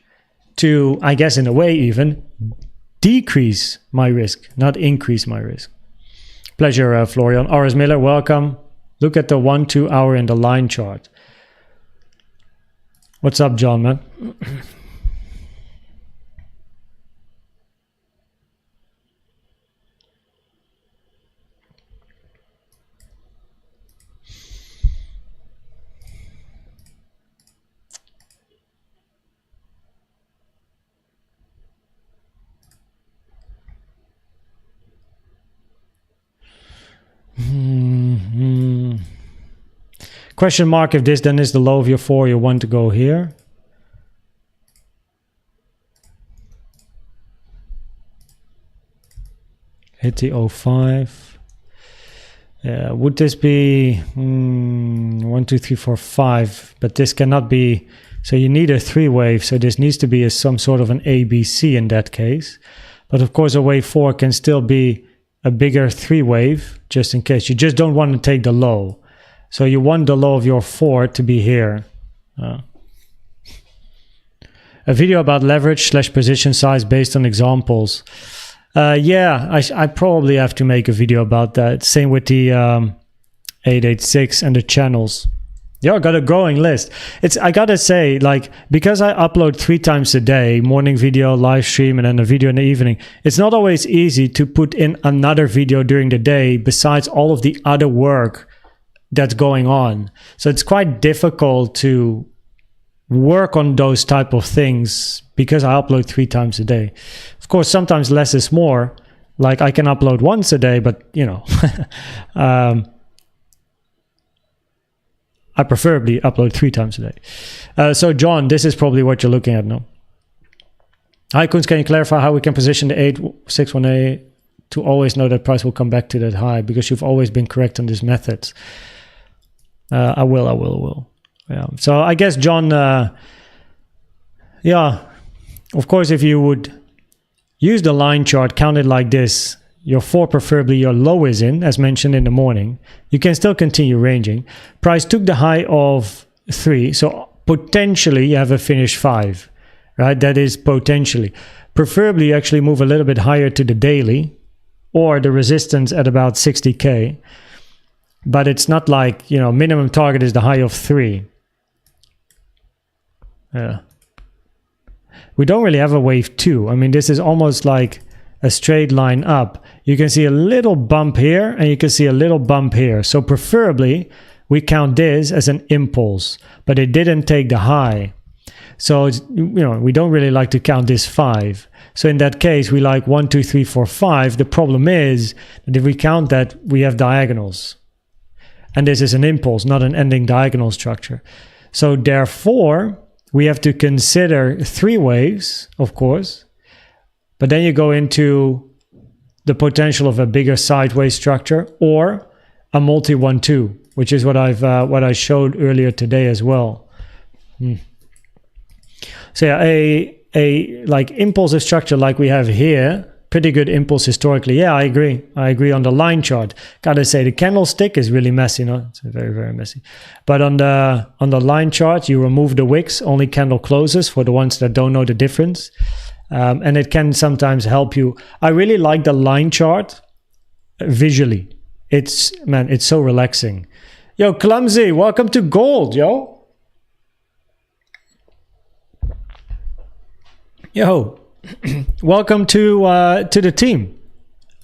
to, I guess in a way even, decrease my risk, not increase my risk. Pleasure, Florian. RS Miller, welcome. Look at the 1-2 hour in the line chart. What's up, John, man? Question mark if this then is the low of your 4, you want to go here. Hit the 05. Yeah, would this be 1, 2, 3, 4, 5? But this cannot be, so you need a 3 wave, so this needs to be some sort of an ABC in that case. But of course a wave 4 can still be a bigger 3 wave, just in case. You just don't want to take the low. So you want the low of your 4 to be here. A video about leverage / position size based on examples. Yeah, I probably have to make a video about that. Same with the 886 and the channels. Yeah, I got a growing list. I gotta say, like, because I upload 3 times a day, morning video, live stream, and then a video in the evening, it's not always easy to put in another video during the day besides all of the other work that's going on. So it's quite difficult to work on those type of things because I upload 3 times a day. Of course, sometimes less is more. Like I can upload once a day, but you know, I preferably upload 3 times a day. So John, this is probably what you're looking at now. Hi Koens, can you clarify how we can position the 861A to always know that price will come back to that high? Because you've always been correct on these methods. I will. Yeah. So I guess John, yeah, of course, if you would use the line chart, count it like this, your 4, preferably your low is in, as mentioned in the morning, you can still continue ranging. Price took the high of 3, so potentially you have a finish 5, right? That is potentially. Preferably you actually move a little bit higher to the daily or the resistance at about 60K. But it's not like, you know, minimum target is the high of 3. Yeah. We don't really have a wave 2. I mean, this is almost like a straight line up. You can see a little bump here and you can see a little bump here. So preferably we count this as an impulse, but it didn't take the high. So, it's, you know, we don't really like to count this 5. So in that case, we like 1, 2, 3, 4, 5. The problem is that if we count that, we have diagonals. And this is an impulse, not an ending diagonal structure. So therefore, we have to consider 3 waves, of course. But then you go into the potential of a bigger sideways structure or a multi 1-2, which is what I showed earlier today as well. So yeah, a like impulsive structure like we have here, pretty good impulse historically. Yeah, I agree. I agree on the line chart. Gotta say the candlestick is really messy, no? It's very, very messy. But on the line chart, you remove the wicks, only candle closes for the ones that don't know the difference. And it can sometimes help you. I really like the line chart visually. It's so relaxing. Yo, Clumsy, welcome to Gold, yo. Yo, welcome to the team.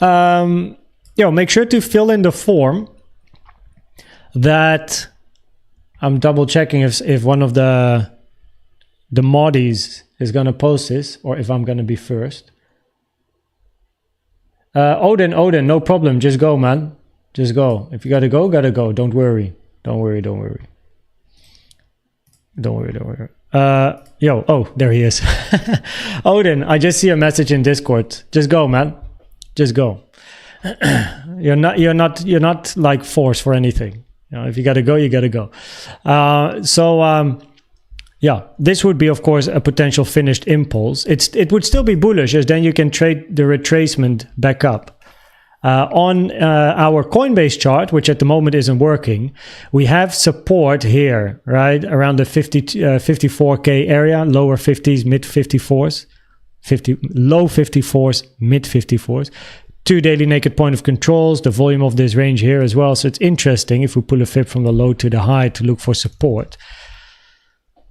Yo, make sure to fill in the form that I'm double checking if one of the moddies is gonna post this or if I'm gonna be first. Odin, no problem. Just go, man. Just go. If you gotta go, gotta go. Don't worry. Don't worry. Oh, there he is. Odin, I just see a message in Discord. Just go, man. Just go. You're not like forced for anything. You know, if you gotta go, you gotta go. Yeah, this would be, of course, a potential finished impulse. It would still be bullish, as then you can trade the retracement back up. On our Coinbase chart, which at the moment isn't working, we have support here, right? Around the 54K area, lower 50s, mid 54s, low 54s, mid 54s. 2 daily naked point of controls, the volume of this range here as well. So it's interesting if we pull a fib from the low to the high to look for support.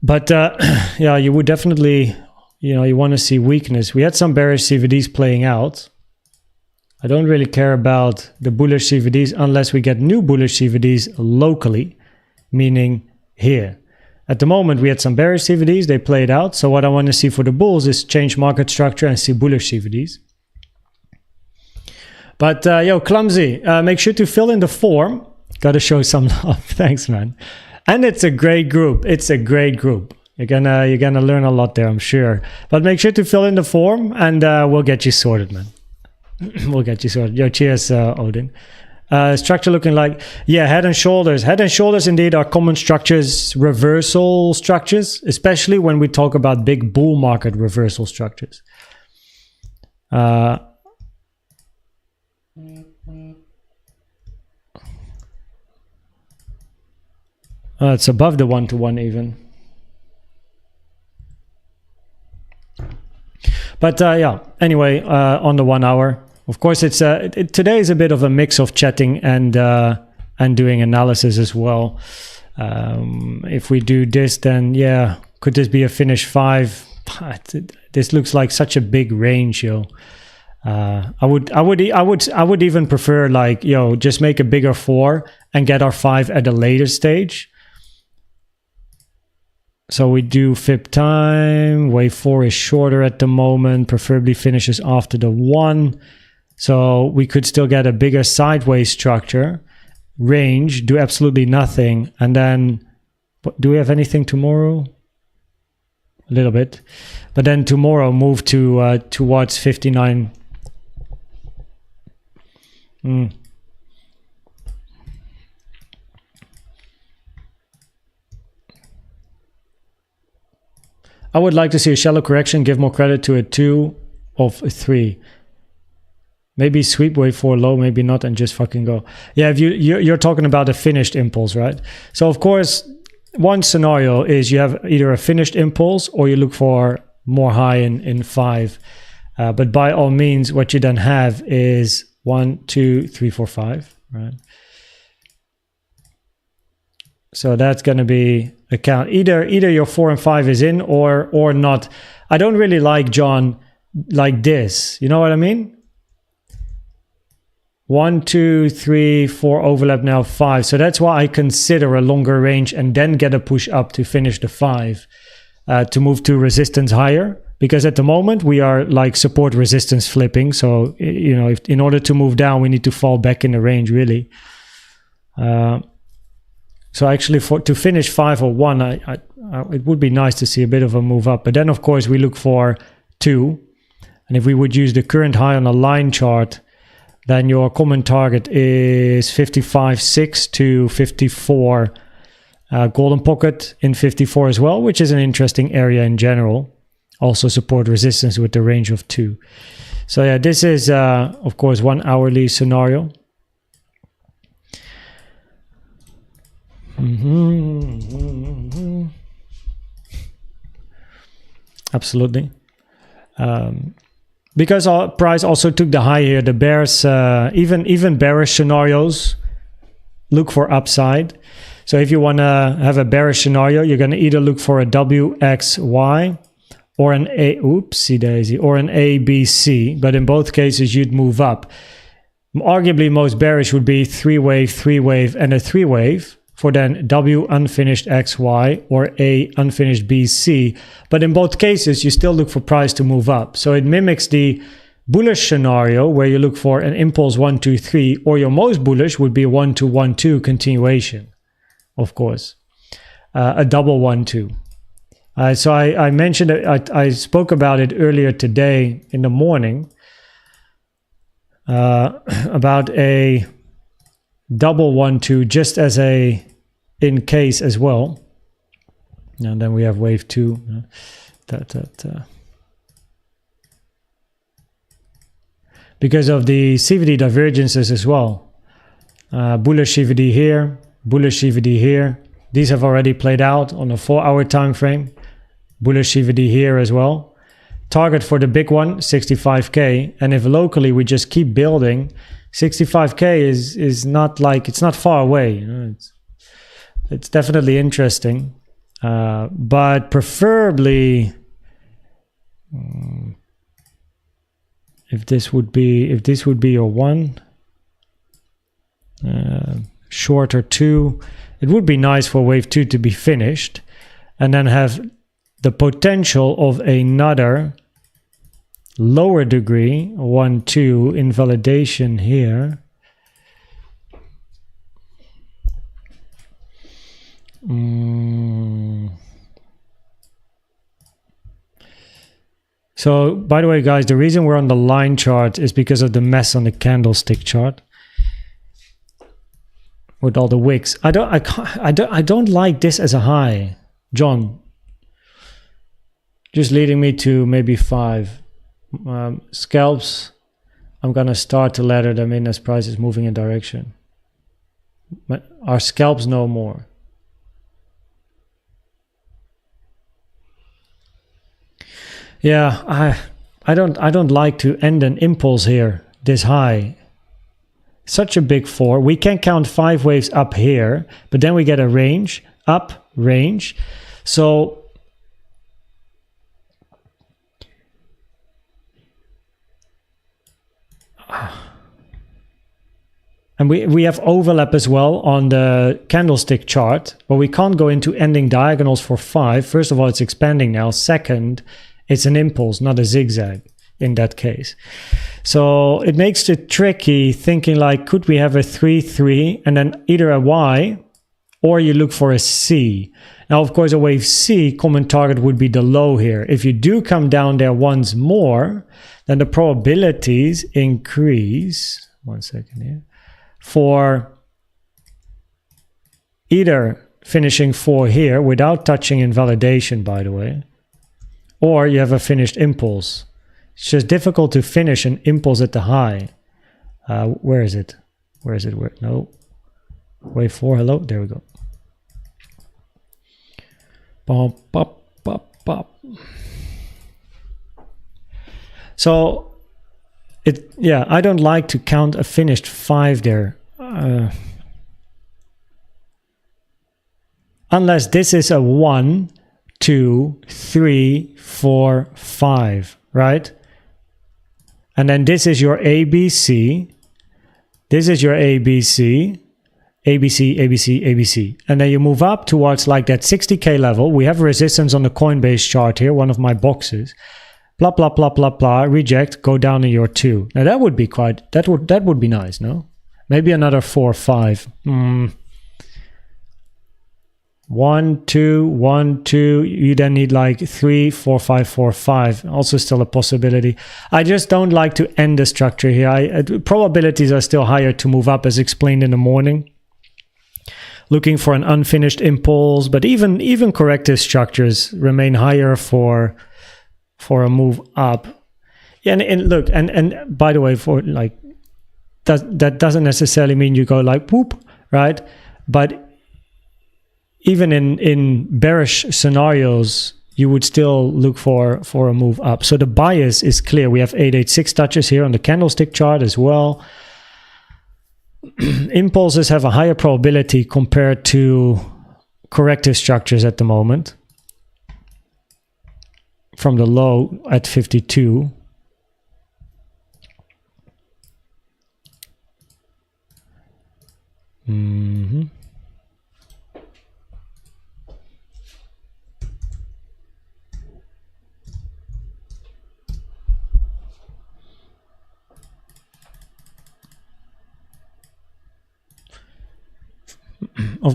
But yeah, you would definitely, you want to see weakness. We had some bearish CVDs playing out. I don't really care about the bullish CVDs unless we get new bullish CVDs locally, meaning here. At the moment, we had some bearish CVDs, they played out. So what I want to see for the bulls is change market structure and see bullish CVDs. But Clumsy, make sure to fill in the form. Got to show some love. Thanks, man. And it's a great group. It's a great group. You're gonna learn a lot there, I'm sure. But make sure to fill in the form, and we'll get you sorted, man. We'll get you sorted. Yo, cheers, Odin. Structure looking like, yeah, head and shoulders. Head and shoulders indeed are common structures, reversal structures, especially when we talk about big bull market reversal structures. It's above the 1-to-1 even. But yeah, anyway, on the 1 hour, of course, it's today is a bit of a mix of chatting and doing analysis as well. If we do this, then yeah, could this be a finish 5? This looks like such a big range, yo. I would even prefer, like, just make a bigger 4 and get our 5 at a later stage. So we do fib time, wave 4 is shorter at the moment, preferably finishes after the 1. So we could still get a bigger sideways structure, range, do absolutely nothing. And then, do we have anything tomorrow? A little bit. But then tomorrow move to towards 59. I would like to see a shallow correction, give more credit to a 2 of a 3. Maybe sweep wave 4 low, maybe not, and just fucking go. Yeah, if you're talking about a finished impulse, right? So of course, one scenario is you have either a finished impulse or you look for more high in 5. But by all means, what you then have is 1, 2, 3, 4, 5, right? So that's going to be a count. Either your 4 and 5 is in or not. I don't really like, John, like this. You know what I mean? 1, 2, 3, 4 overlap, now 5. So that's why I consider a longer range and then get a push up to finish the 5 to move to resistance higher. Because at the moment we are like support resistance flipping. So, if in order to move down, we need to fall back in the range really. So actually to finish 5 or 1, it would be nice to see a bit of a move up. But then of course we look for 2. And if we would use the current high on a line chart, then your common target is 55.6 to 54. Golden pocket in 54 as well, which is an interesting area in general. Also support resistance with the range of 2. So yeah, this is of course 1 hourly scenario. Absolutely. Because our price also took the high here, the bears, even bearish scenarios look for upside. So if you want to have a bearish scenario, you're going to either look for a WXY or an oopsie daisy, or an ABC. But in both cases, you'd move up. Arguably, most bearish would be 3-wave, 3-wave, and a 3-wave. For then W unfinished XY or A unfinished BC. But in both cases, you still look for price to move up. So it mimics the bullish scenario where you look for an impulse 1, 2, 3, or your most bullish would be 1, 2, 1, 2 continuation, of course. A double 1, 2. So I mentioned it, I spoke about it earlier today in the morning about a double 1, 2 just as a in case as well. And then we have wave 2. because of the CVD divergences as well. Bullish CVD here, bullish CVD here. These have already played out on a 4-hour time frame. Bullish CVD here as well. Target for the big one, 65k. And if locally we just keep building, 65k is not like, it's not far away. You know, it's definitely interesting. But preferably, if this would be your one, short or two, it would be nice for wave 2 to be finished and then have the potential of another lower degree 1-2 invalidation here. So, by the way, guys, the reason we're on the line chart is because of the mess on the candlestick chart with all the wicks. I don't like this as a high, John. Just leading me to maybe 5 scalps. I'm gonna start to ladder them in as price is moving in direction. But our scalps no more. Yeah, I don't like to end an impulse here this high. Such a big 4. We can count 5 waves up here, but then we get a range, up, range. So and we have overlap as well on the candlestick chart, but we can't go into ending diagonals for 5. First of all, it's expanding now. Second, it's an impulse, not a zigzag in that case. So it makes it tricky thinking like, could we have a 3-3 and then either a Y or you look for a C. Now, of course, a wave C common target would be the low here. If you do come down there once more, then the probabilities increase. 1 second here. For either finishing 4 here without touching invalidation, by the way, or you have a finished impulse. It's just difficult to finish an impulse at the high. Where is it? Where is it? Where? No. Wave 4, hello. There we go. Pop, pop, pop, pop. So, I don't like to count a finished 5 there. Unless this is a 1, 2, 3, 4, 5, right? And then this is your ABC. This is your ABC. ABC, ABC, ABC. And then you move up towards like that 60k level. We have resistance on the Coinbase chart here, one of my boxes. Blah, blah, blah, blah, blah. Reject, go down to your 2. Now that would be that would be nice, no? Maybe another 4, 5. 1, 2, 1, 2. You then need like 3, 4, 5, 4, 5. Also still a possibility. I just don't like to end the structure here. Probabilities are still higher to move up as explained in the morning. Looking for an unfinished impulse, but even corrective structures remain higher for a move up. Yeah, and look, and by the way, for like that doesn't necessarily mean you go like whoop, right? But even in bearish scenarios, you would still look for a move up. So the bias is clear. We have 886 touches here on the candlestick chart as well. Impulses have a higher probability compared to corrective structures at the moment. From the low at 52.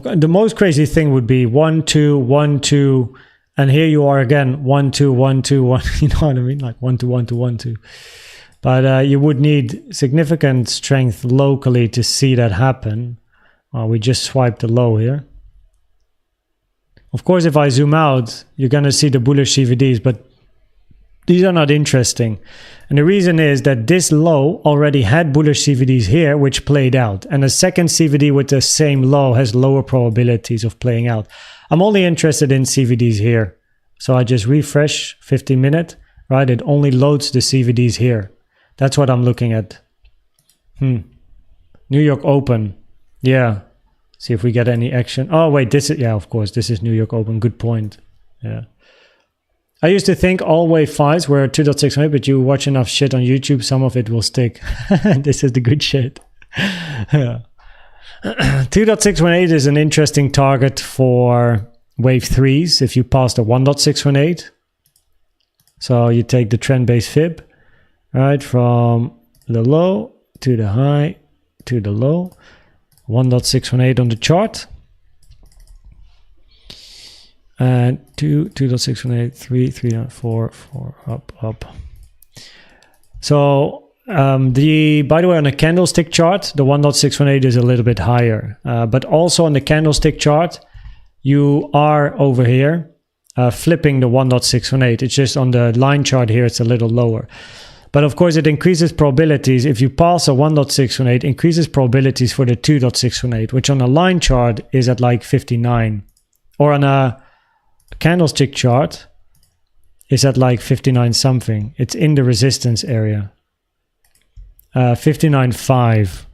The most crazy thing would be 1, 2, 1, 2, and here you are again 1, 2, 1, 2, 1. You know what I mean? Like 1, 2, 1, 2, 1, 2. But you would need significant strength locally to see that happen. We just swiped the low here. Of course, if I zoom out, you're going to see the bullish CVDs, but These are not interesting. And the reason is that this low already had bullish CVDs here, which played out. And a second CVD with the same low has lower probabilities of playing out. I'm only interested in CVDs here. So I just refresh 15-minute, right? It only loads the CVDs here. That's what I'm looking at. New York Open. Yeah. See if we get any action. Oh, wait, this is, yeah, of course, this is New York Open. Good point. Yeah. I used to think all wave 5s were 2.618, but you watch enough shit on YouTube, some of it will stick. This is the good shit. Yeah. 2.618 is an interesting target for wave 3s if you pass the 1.618. So you take the trend-based fib, right, from the low to the high to the low. 1.618 on the chart. And 2.618, 3, 4, up. So by the way, on a candlestick chart, the 1.618 is a little bit higher. But also on the candlestick chart, you are over here flipping the 1.618. It's just on the line chart here, it's a little lower. But of course, it increases probabilities. If you pass a 1.618, increases probabilities for the 2.618, which on a line chart is at like 59. Or on a candlestick chart is at like 59 something. It's in the resistance area. 59.5.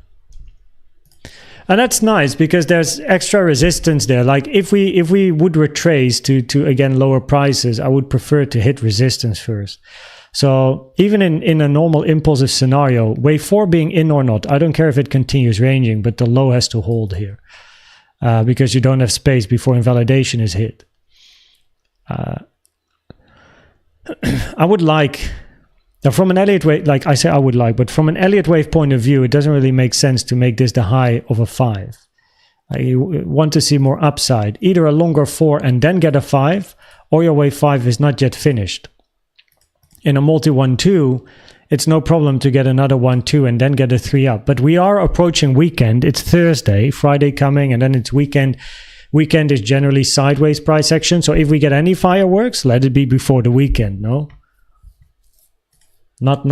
And that's nice because there's extra resistance there. Like if we would retrace to again lower prices, I would prefer to hit resistance first. So even in a normal impulsive scenario, wave 4 being in or not, I don't care if it continues ranging, but the low has to hold here because you don't have space before invalidation is hit. I would like, now from an Elliott wave, like I say I would like, but from an Elliott wave point of view, it doesn't really make sense to make this the high of a 5. I want to see more upside, either a longer 4 and then get a 5, or your wave 5 is not yet finished. In a multi 1-2, it's no problem to get another 1-2 and then get a 3 up. But we are approaching weekend. It's Thursday, Friday coming, and then it's weekend. Weekend is generally sideways price action. So if we get any fireworks, let it be before the weekend, no? Not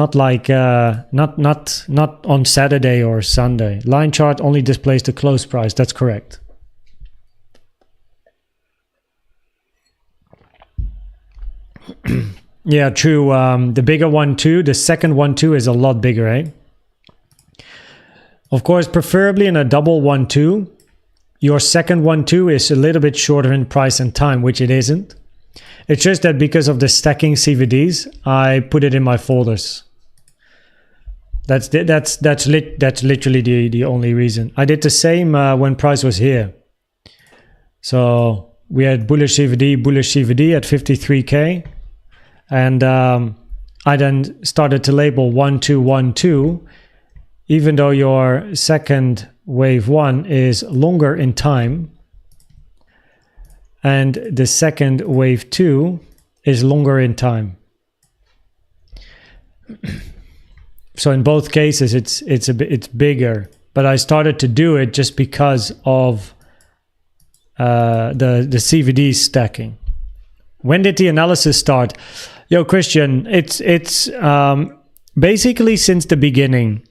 on Saturday or Sunday. Line chart only displays the close price. That's correct. Yeah, true. The bigger 1-2, the second 1-2 is a lot bigger, eh? Of course, preferably in a double 1-2, your second 1-2 is a little bit shorter in price and time, which it isn't. It's just that because of the stacking CVDs, I put it in my folders. That's literally the only reason. I did the same when price was here. So we had bullish CVD at 53K. And I then started to label 1-2-1-2, even though your second wave 1 is longer in time, and the second wave 2 is longer in time. So in both cases, it's bigger. But I started to do it just because of the CVD stacking. When did the analysis start? Yo, Christian, it's basically since the beginning.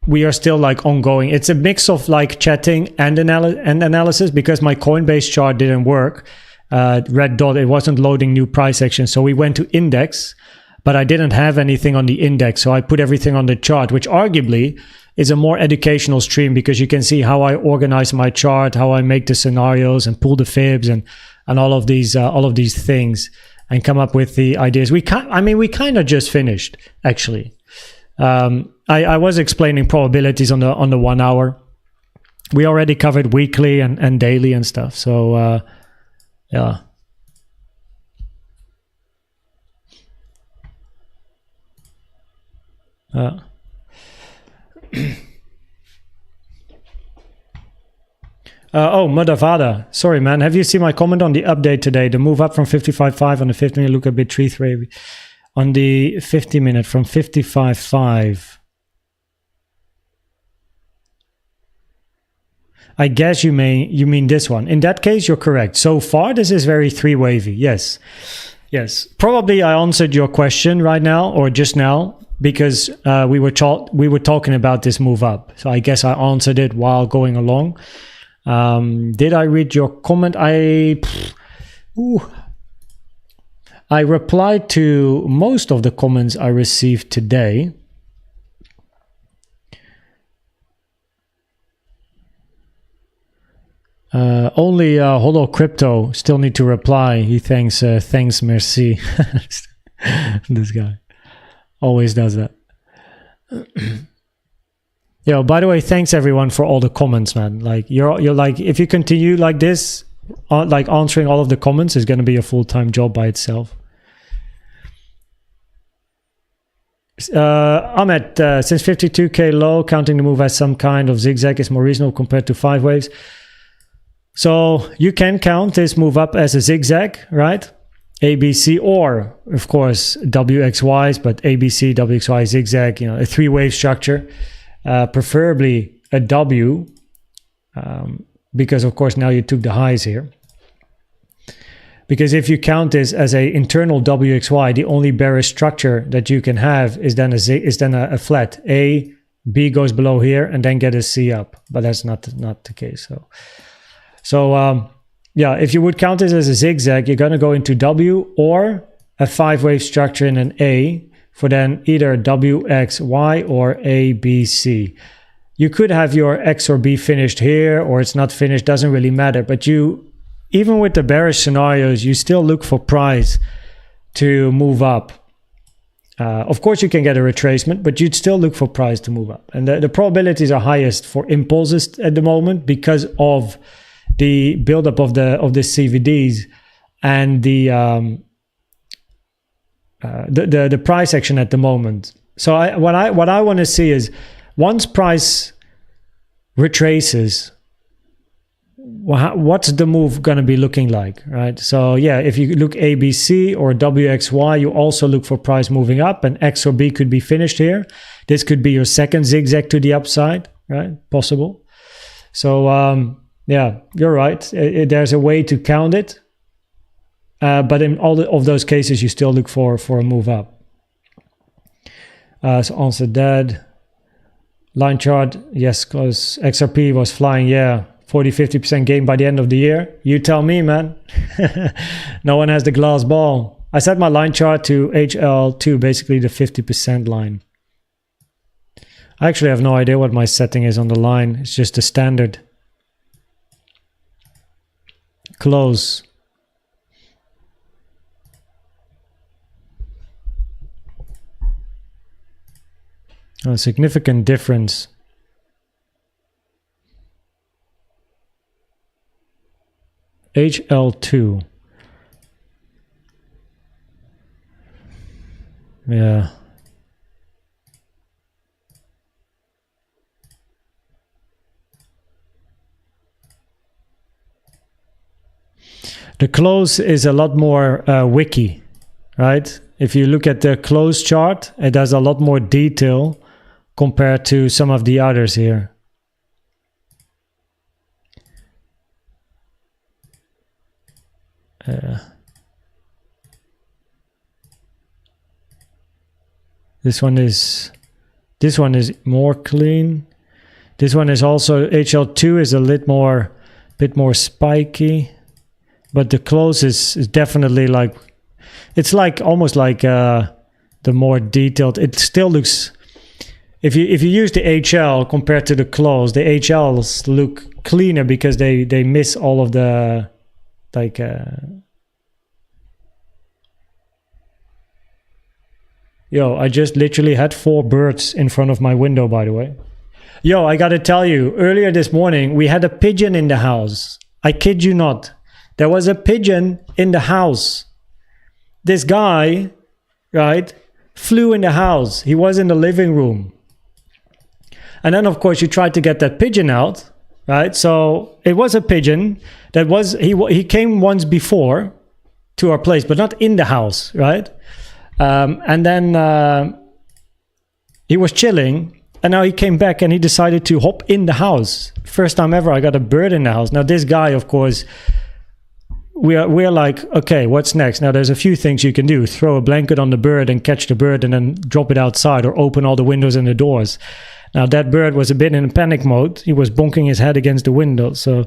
We are still like ongoing. It's a mix of like chatting and analysis because my Coinbase chart didn't work. Red dot, it wasn't loading new price action. So we went to index, but I didn't have anything on the index. So I put everything on the chart, which arguably is a more educational stream because you can see how I organize my chart, how I make the scenarios and pull the fibs and all of these things. And come up with the ideas. We kind of just finished, actually. I was explaining probabilities on the 1 hour. We already covered weekly and daily and stuff. So yeah. Oh, Madavada. Sorry, man. Have you seen my comment on the update today? The move up from 55.5 on the 50 minute look a bit 3-3 on the 50 minute from 55.5. I guess you mean this one. In that case, you're correct. So far, this is very 3 wavy. Yes. Yes, probably I answered your question right now or just now because we were talking about this move up. So I guess I answered it while going along. Did I read your comment? I replied to most of the comments I received today. Only Holo Crypto still need to reply. He thanks merci. This guy always does that. Yo, by the way, thanks everyone for all the comments, man. Like you're like, if you continue like this, like answering all of the comments is going to be a full-time job by itself. Ahmed, since 52k low, counting the move as some kind of zigzag is more reasonable compared to 5 waves. So you can count this move up as a zigzag, right? ABC, or of course WXYs, but ABC, WXY, zigzag, a 3-wave structure, preferably a W, because of course now you took the highs here. Because if you count this as a internal WXY, the only bearish structure that you can have is then a flat. A, B goes below here and then get a C up, but that's not the case. So yeah, if you would count this as a zigzag, you're going to go into W or a 5-wave structure in an A for then either WXY or ABC. You could have your X or B finished here, or it's not finished, doesn't really matter. But even with the bearish scenarios, you still look for price to move up. Of course, you can get a retracement, but you'd still look for price to move up. And the probabilities are highest for impulses at the moment because of the buildup of the CVDs and the price action at the moment. So what I want to see is once price retraces, what's the move going to be looking like, right? So yeah, if you look ABC or WXY, you also look for price moving up, and X or B could be finished here. This could be your second zigzag to the upside, right? Possible. So yeah, you're right. There's a way to count it. But in all of those cases, you still look for a move up. So answer that. Line chart, yes, because XRP was flying, yeah. 40-50% gain by the end of the year. You tell me, man. No one has the glass ball. I set my line chart to HL2, basically the 50% line. I actually have no idea what my setting is on the line. It's just the standard. Close. A significant difference. HL2. Yeah. The close is a lot more wiki, right? If you look at the close chart, it has a lot more detail compared to some of the others here. This one is more clean. This one is also HL2 is a bit more spiky, but the close is definitely like, it's like almost like the more detailed. It still looks, if you use the HL compared to the close, the HLs look cleaner because they miss all of the like yo, I just literally had 4 birds in front of my window, by the way. Yo, I gotta tell you, earlier this morning we had a pigeon in the house. I kid you not. There was a pigeon in the house. This guy, right, flew in the house. He was in the living room. And then of course you tried to get that pigeon out, right? So it was a pigeon that was, he came once before to our place, but not in the house, right? And then he was chilling, and now he came back and he decided to hop in the house. First time ever I got a bird in the house. Now this guy, of course, we're like, okay, what's next? Now there's a few things you can do. Throw a blanket on the bird and catch the bird and then drop it outside, or open all the windows and the doors. Now that bird was a bit in panic mode. He was bonking his head against the window. So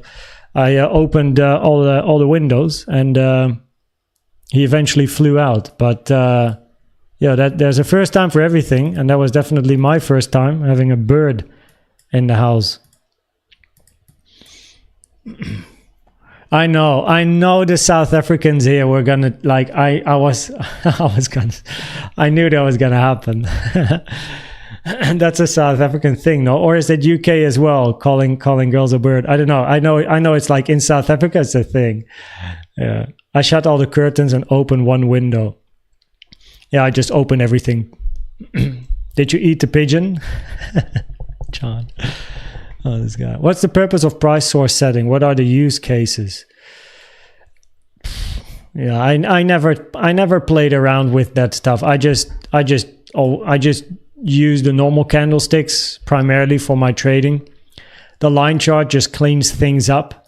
I opened all the windows, and he eventually flew out. But yeah, there's a first time for everything, and that was definitely my first time having a bird in the house. I know the South Africans here were gonna, like, I knew that was gonna happen. And that's a South African thing, no? Or is it UK as well, calling girls a bird? I don't know. I know it's like in South Africa it's a thing. Yeah. I shut all the curtains and opened one window. Yeah, I just opened everything. Did you eat the pigeon? John. Oh, this guy. What's the purpose of price source setting? What are the use cases? Yeah, I never played around with that stuff. I just use the normal candlesticks primarily for my trading. The line chart just cleans things up.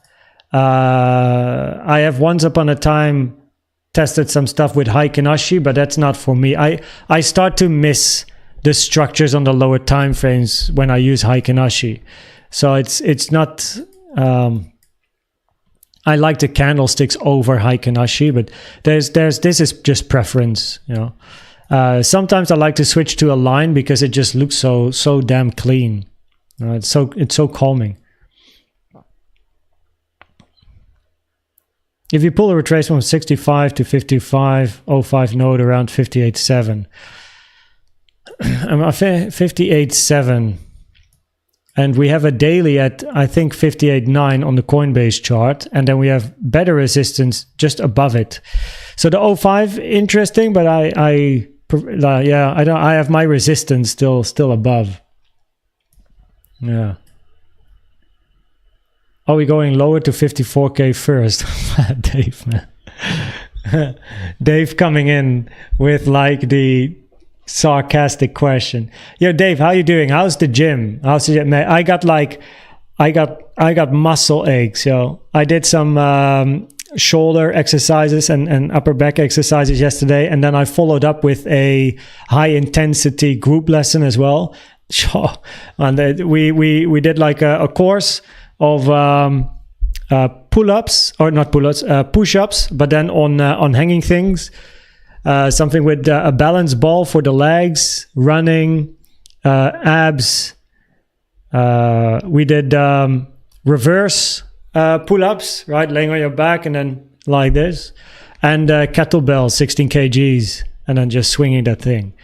I have once upon a time tested some stuff with Heikin-Ashi, but that's not for me. I start to miss the structures on the lower time frames when I use Heikin-Ashi. So it's not. I like the candlesticks over Heikin-Ashi, but this is just preference, you know. Sometimes I like to switch to a line because it just looks so damn clean. It's so calming. If you pull a retracement from 65 to 55.05 node around 58.7, 58.7. And we have a daily at, I think, 58.9 on the Coinbase chart. And then we have better resistance just above it. So the 05, interesting, but I have my resistance still above. Yeah. Are we going lower to 54K first? Dave, man. Dave coming in with like the sarcastic question. Yo, Dave, how you doing? How's the gym? I got muscle aches. Yo, I did some shoulder exercises and upper back exercises yesterday, and then I followed up with a high intensity group lesson as well. And we did like a course of pull-ups, or not pull-ups, push-ups, but then on hanging things. Something with a balance ball for the legs, running, abs. We did reverse pull-ups, right? Laying on your back and then like this. And kettlebell, 16 kgs, and then just swinging that thing.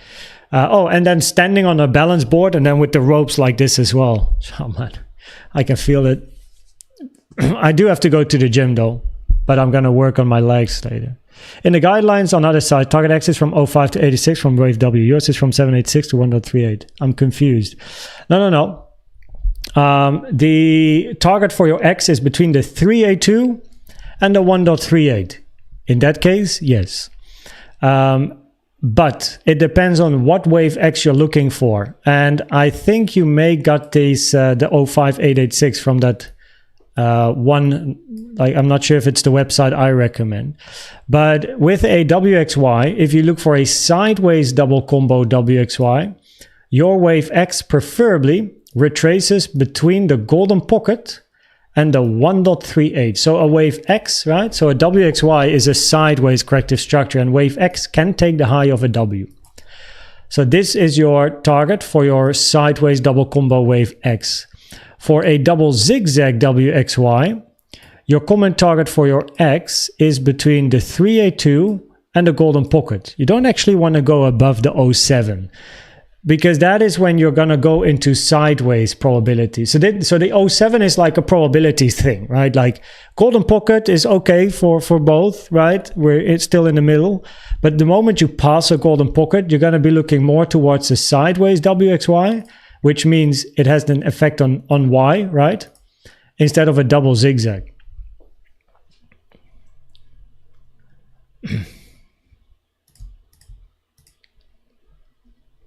And then standing on a balance board and then with the ropes like this as well. Oh, man, I can feel it. I do have to go to the gym though, but I'm going to work on my legs later. In the guidelines on the other side, target X is from 05 to 86 from wave W. Yours is from 786 to 1.38. I'm confused. No. The target for your X is between the 382 and the 1.38. In that case, yes. But it depends on what wave X you're looking for. And I think you may got these the 05886 from that one. Like, I'm not sure if it's the website I recommend. But with a WXY, if you look for a sideways double combo WXY, your wave X preferably retraces between the golden pocket and the 1.38. So a wave X, right? So a WXY is a sideways corrective structure, and wave X can take the high of a W. So this is your target for your sideways double combo wave X. For a double zigzag WXY, your common target for your X is between the 382 and the golden pocket. You don't actually want to go above the 07, because that is when you're going to go into sideways probability. So the 07 is like a probability thing, right? Like golden pocket is okay for both, right? Where it's still in the middle. But the moment you pass a golden pocket, you're going to be looking more towards the sideways WXY, which means it has an effect on Y, right? Instead of a double zigzag.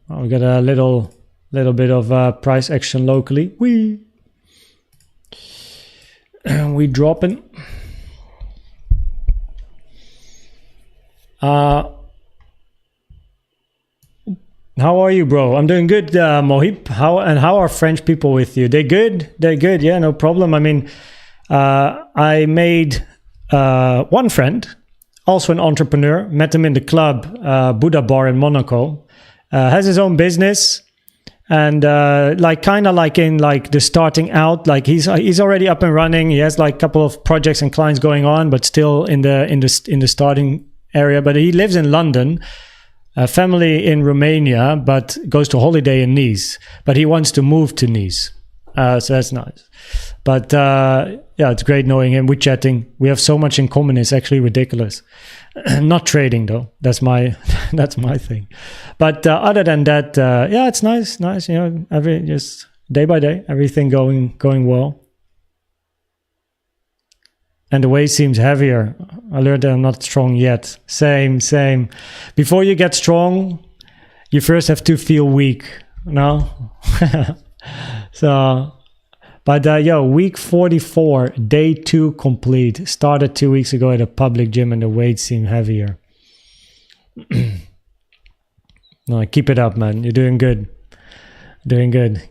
We got a little bit of price action locally. We dropping. How are you, bro? I'm doing good, Mohib. How are French people with you? They good? They're good. Yeah, no problem. I mean, I made one friend, also an entrepreneur. Met him in the club, Buddha Bar in Monaco. Has his own business, and kind of like in like the starting out. Like he's already up and running. He has like a couple of projects and clients going on, but still in the starting area. But he lives in London. A family in Romania, but goes to holiday in Nice. But he wants to move to Nice, so that's nice. But yeah, it's great knowing him. We're chatting. We have so much in common. It's actually ridiculous. Not trading though. That's my thing. But other than that, yeah, it's nice. You know, just day by day, everything going well. And the weight seems heavier. I learned that I'm not strong yet. Same. Before you get strong, you first have to feel weak. No? So, but week 44, day 2 complete. Started 2 weeks ago at a public gym and the weights seem heavier. No, keep it up, man. You're doing good.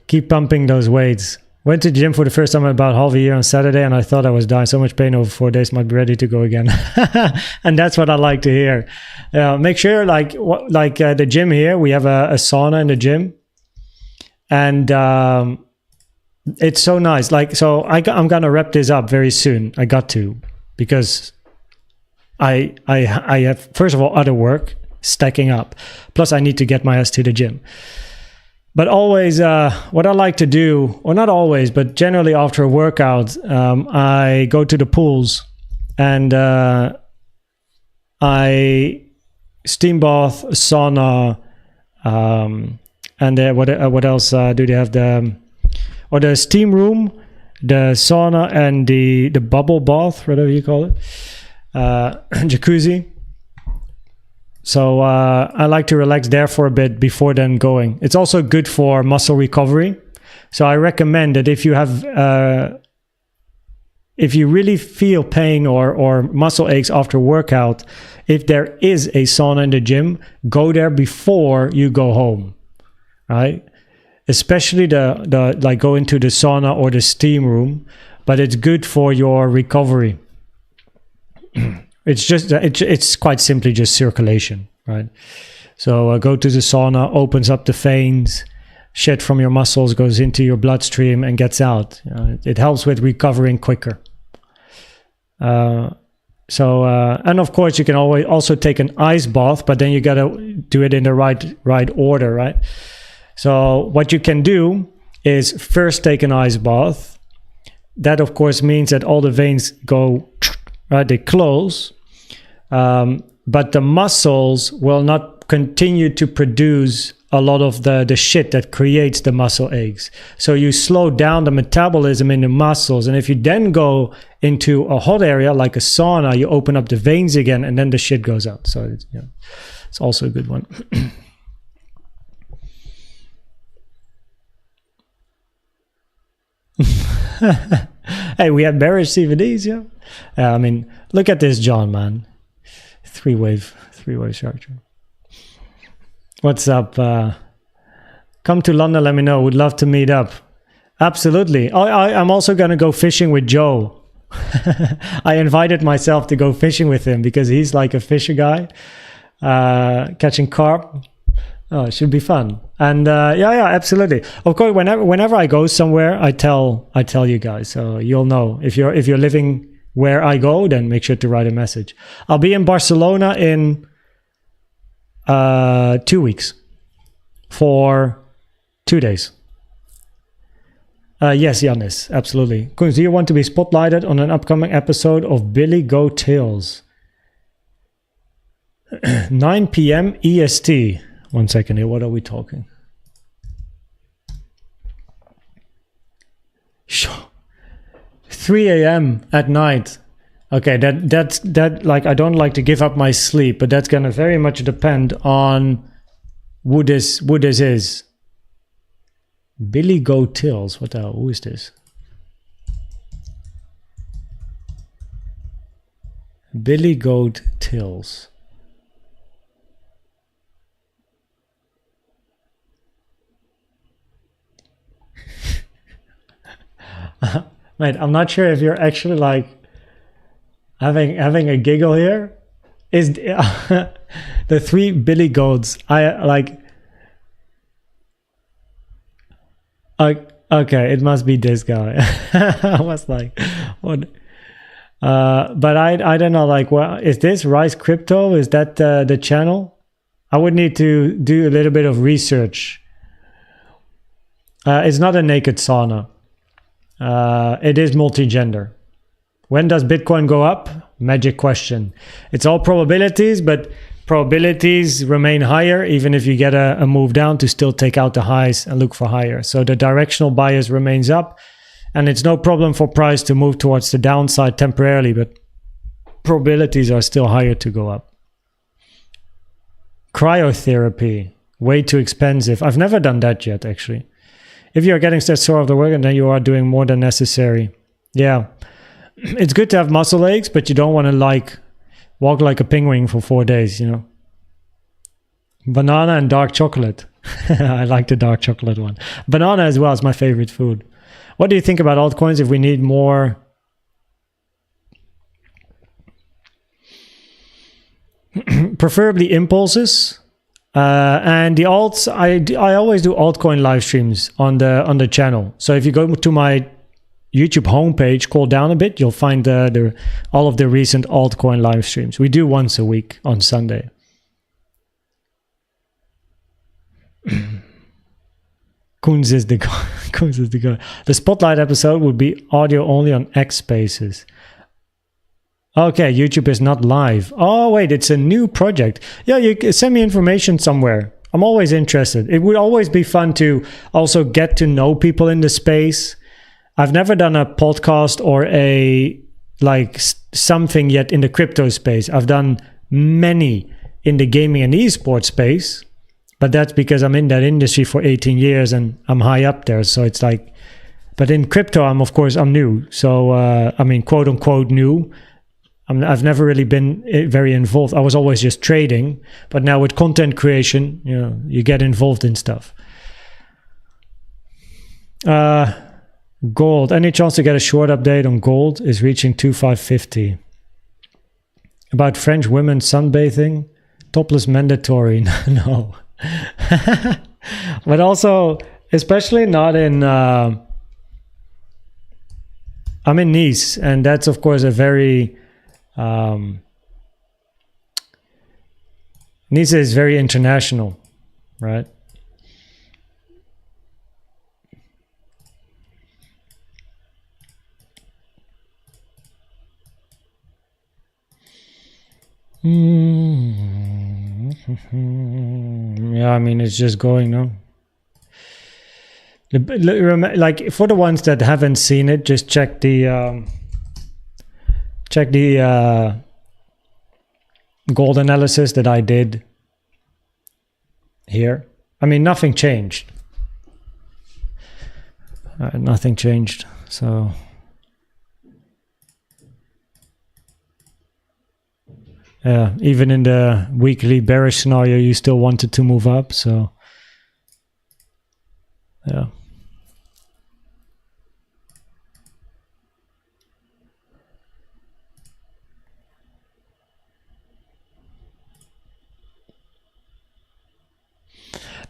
Keep pumping those weights. Went to the gym for the first time in about half a year on Saturday, and I thought I was dying. So much pain over 4 days, might be ready to go again. And that's what I like to hear. Make sure, the gym here, we have a sauna in the gym, and it's so nice. I'm gonna wrap this up very soon. I got to, because I have, first of all, other work stacking up. Plus, I need to get my ass to the gym. But always, what I like to do, or not always, but generally after a workout, I go to the pools and I steam bath, sauna, and what else do they have? The steam room, the sauna, and the bubble bath, whatever you call it, jacuzzi. So I like to relax there for a bit before then going. It's also good for muscle recovery. So I recommend that if you really feel pain or muscle aches after workout, if there is a sauna in the gym, go there before you go home, right? Especially go into the sauna or the steam room, but it's good for your recovery. It's quite simply just circulation, right? So go to the sauna, opens up the veins, shit from your muscles goes into your bloodstream and gets out. It helps with recovering quicker. And of course you can always also take an ice bath, but then you gotta do it in the right order, right? So what you can do is first take an ice bath. That of course means that all the veins go, right, they close, but the muscles will not continue to produce a lot of the shit that creates the muscle aches. So you slow down the metabolism in the muscles, and if you then go into a hot area like a sauna, you open up the veins again, and then the shit goes out. So it's also a good one. Hey, we have bearish CVDs, yeah. I mean, look at this, John, man. Three-wave structure. What's up? Come to London, let me know. Would love to meet up. Absolutely. I'm also going to go fishing with Joe. I invited myself to go fishing with him because he's like a fisher guy, catching carp. Oh, it should be fun. And yeah, absolutely. Of course, whenever I go somewhere, I tell you guys, so you'll know. If you're living where I go, then make sure to write a message. I'll be in Barcelona in 2 weeks for 2 days. Yes, Yannis, absolutely. Koens, do you want to be spotlighted on an upcoming episode of Billy Go Tales? 9 p.m. EST. 1 second here, what are we talking? 3 a.m. at night. Okay, that's like, I don't like to give up my sleep, but that's gonna very much depend on who this is. Billy Go Tills. What the hell? Who is this? Billy Goat Tills. Mate, I'm not sure if you're actually like having a giggle here. Is the 3 Billy Goats? I like. Okay, it must be this guy. I was like, what? But I don't know. Like, well, is this Rise Crypto? Is that the channel? I would need to do a little bit of research. It's not a naked sauna. It is multi-gender. When does Bitcoin go up? Magic question. It's all probabilities, but probabilities remain higher even if you get a move down to still take out the highs and look for higher. So the directional bias remains up, and it's no problem for price to move towards the downside temporarily, but probabilities are still higher to go up. Cryotherapy, way too expensive. I've never done that yet, actually. If you're getting sore of the work and then you are doing more than necessary. Yeah. It's good to have muscle aches, but you don't want to like walk like a penguin for 4 days, you know. Banana and dark chocolate. I like the dark chocolate one. Banana as well is my favorite food. What do you think about altcoins if we need more? Preferably impulses. And the alts, I always do altcoin live streams on the channel. So if you go to my YouTube homepage, scroll down a bit, you'll find all of the recent altcoin live streams. We do once a week on Sunday. Koens is the guy. The spotlight episode would be audio only on X Spaces. Okay, YouTube is not live. Oh wait, it's a new project. Yeah, you send me information somewhere. I'm always interested. It would always be fun to also get to know people in the space. I've never done a podcast or something yet in the crypto space. I've done many in the gaming and esports space, but that's because I'm in that industry for 18 years and I'm high up there. So it's like, but in crypto, I'm new. So, I mean, quote unquote new. I've never really been very involved. I was always just trading, but now with content creation, you know, you get involved in stuff. Gold. Any chance to get a short update on gold? Is reaching 2550. About French women sunbathing? Topless mandatory. No. But also, especially not in... I'm in Nice, and that's, of course, a very... Nice is very international, right? Yeah, I mean, it's just going, no? Like, for the ones that haven't seen it, just check the gold analysis that I did here. I mean, nothing changed. Nothing changed, so... Yeah, even in the weekly bearish scenario, you still wanted to move up, so... Yeah.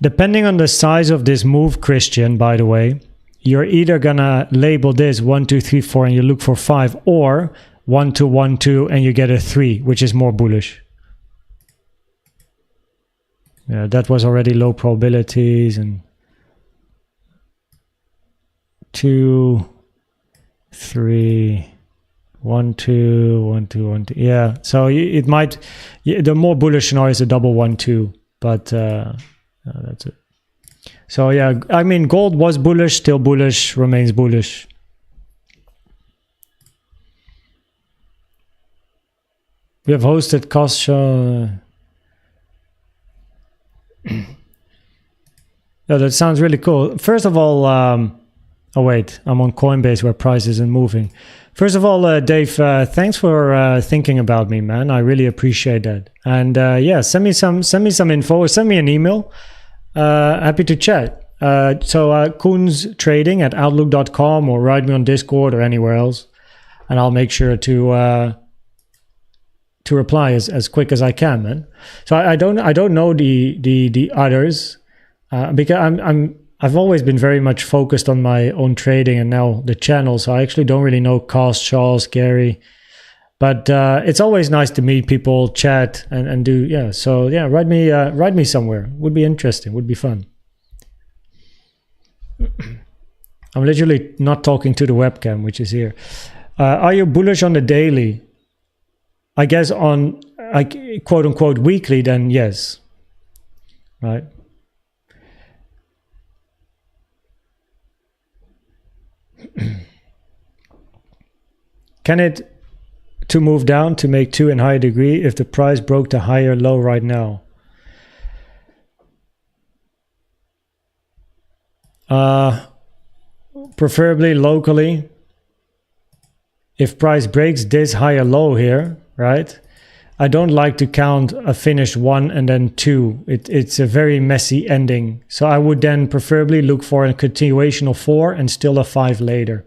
Depending on the size of this move, Christian, by the way, you're either gonna label this 1, 2, 3, 4 and you look for 5, or 1, 2, 1, 2 and you get a 3, which is more bullish. Yeah, that was already low probabilities, and 2, 3, 1, 2, 1, 2, 1, 2. Yeah, so it might, the more bullish scenario is a double 1, 2, but that's it. So yeah, I mean, gold was bullish, still bullish, remains bullish. We have hosted cost show. Yeah, that sounds really cool. First of all, oh wait, I'm on Coinbase where price isn't moving. First of all, Dave, thanks for thinking about me, man. I really appreciate that. And yeah, send me some info, or send me an email. Happy to chat. koenztrading@outlook.com, or write me on Discord or anywhere else, and I'll make sure to reply as quick as I can, man. So I don't know the others, because I've always been very much focused on my own trading and now the channel, so I actually don't really know Cost, Charles, Gary. But it's always nice to meet people, chat, and do, yeah. So yeah, write me somewhere. Would be interesting. Would be fun. I'm literally not talking to the webcam, which is here. Are you bullish on the daily? I guess on quote unquote weekly, then yes. Right. Can it to move down to make 2 in higher degree if the price broke the higher low right now? Preferably locally. If price breaks this higher low here, right? I don't like to count a finished 1 and then 2. It's a very messy ending. So I would then preferably look for a continuation of 4 and still a 5 later.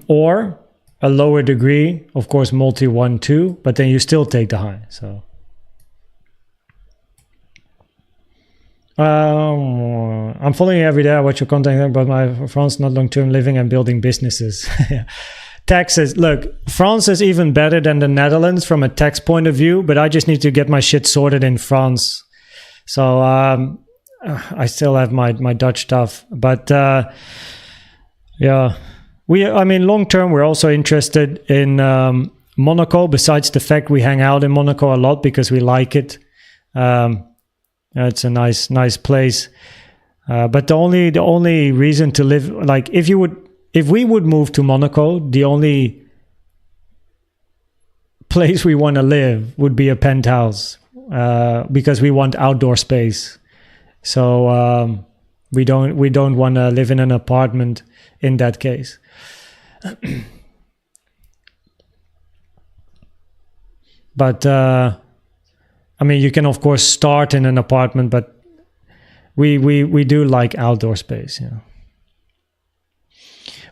Or a lower degree, of course, multi 1, 2, but then you still take the high. So I'm following you every day. I watch your content about my France, not long-term living and building businesses. Taxes. Look, France is even better than the Netherlands from a tax point of view, but I just need to get my shit sorted in France. So I still have my Dutch stuff, but yeah. I mean, long term, we're also interested in Monaco, besides the fact we hang out in Monaco a lot because we like it. It's a nice place. But the only reason to live, like if we would move to Monaco, the only place we want to live would be a penthouse, because we want outdoor space. So we don't want to live in an apartment in that case. But I mean, you can of course start in an apartment, but we do like outdoor space, you know.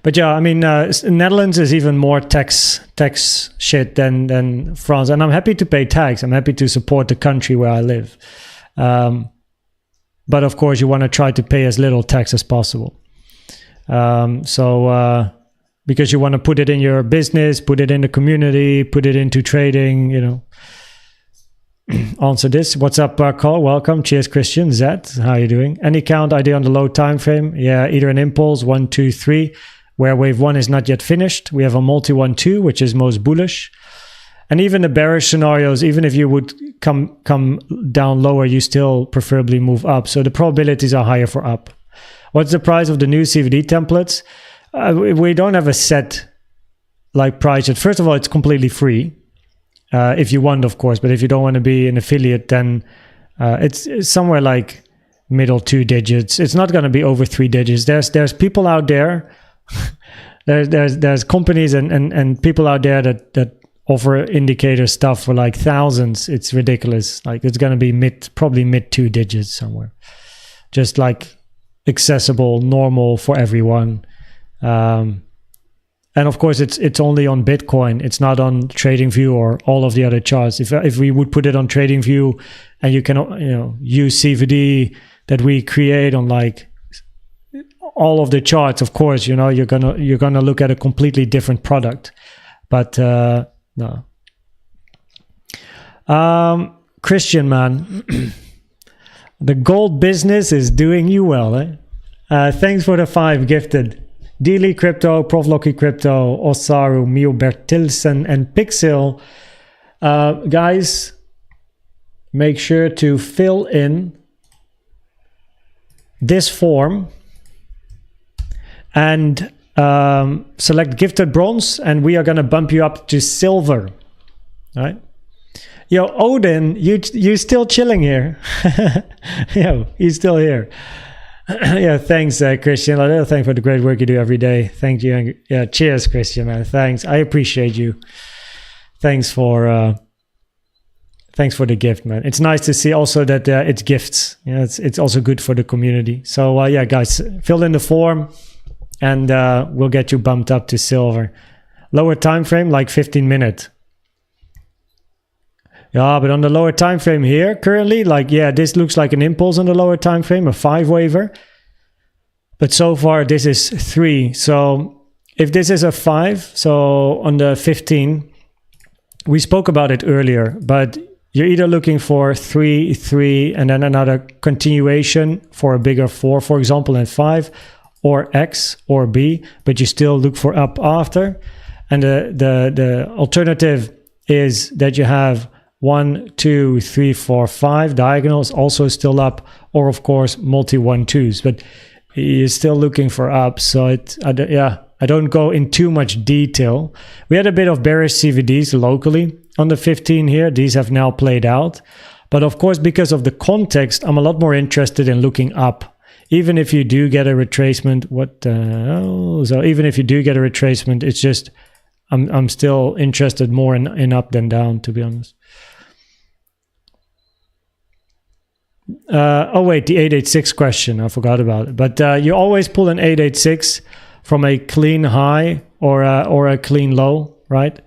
But yeah, I mean, Netherlands is even more tax shit than France, and I'm happy to pay tax. I'm happy to support the country where I live. But of course, you want to try to pay as little tax as possible. Because you want to put it in your business, put it in the community, put it into trading, you know. Answer this. What's up, Carl? Welcome. Cheers, Christian. Zed, how are you doing? Any count idea on the low time frame? Yeah, either an impulse, 1, 2, 3, where wave 1 is not yet finished. We have a multi 1, 2, which is most bullish. And even the bearish scenarios, even if you would come down lower, you still preferably move up. So the probabilities are higher for up. What's the price of the new CVD templates? We don't have a set like price. First of all, it's completely free. If you want, of course, but if you don't want to be an affiliate, then it's somewhere like middle 2 digits. It's not going to be over 3 digits. There's people out there. there's companies and people out there that offer indicator stuff for like thousands. It's ridiculous. Like it's going to be probably mid 2 digits somewhere. Just like accessible, normal for everyone. And of course, it's only on Bitcoin. It's not on TradingView or all of the other charts. If we would put it on TradingView, and you can use CVD that we create on like all of the charts, of course, you're gonna look at a completely different product. But no, Christian, man, the gold business is doing you well, eh? Thanks for the 5 gifted. Dealy Crypto, Proflocky Crypto, Osaru, Mio Bertilsen, and Pixel. Guys, make sure to fill in this form and select gifted bronze, and we are going to bump you up to silver. All right? Yo, Odin, you still chilling here? Yo, he's still here. Yeah, thanks, Christian. A little thank for the great work you do every day. Thank you. And, yeah, cheers, Christian, man. Thanks. I appreciate you. Thanks for Thanks for the gift, man. It's nice to see also that it's gifts. Yeah, it's also good for the community. So yeah, guys, fill in the form, and we'll get you bumped up to silver. Lower time frame, like 15 minutes. Yeah, but on the lower time frame here, currently, like, yeah, this looks like an impulse on the lower time frame, a 5 waver. But so far, this is 3. So if this is a 5, so on the 15, we spoke about it earlier, but you're either looking for 3, 3, and then another continuation for a bigger 4, for example, and 5, or X or B, but you still look for up after. And the alternative is that you have 1, 2, 3, 4, 5 diagonals also still up, or of course multi 1-2s, but you're still looking for up. So I don't go in too much detail. We had a bit of bearish CVDs locally on the 15 here. These have now played out. But of course, because of the context, I'm a lot more interested in looking up. Even if you do get a retracement, so even if you do get a retracement, it's just, I'm still interested more in up than down, to be honest. Oh wait, the 886 question, I forgot about it. But you always pull an 886 from a clean high or a clean low, right?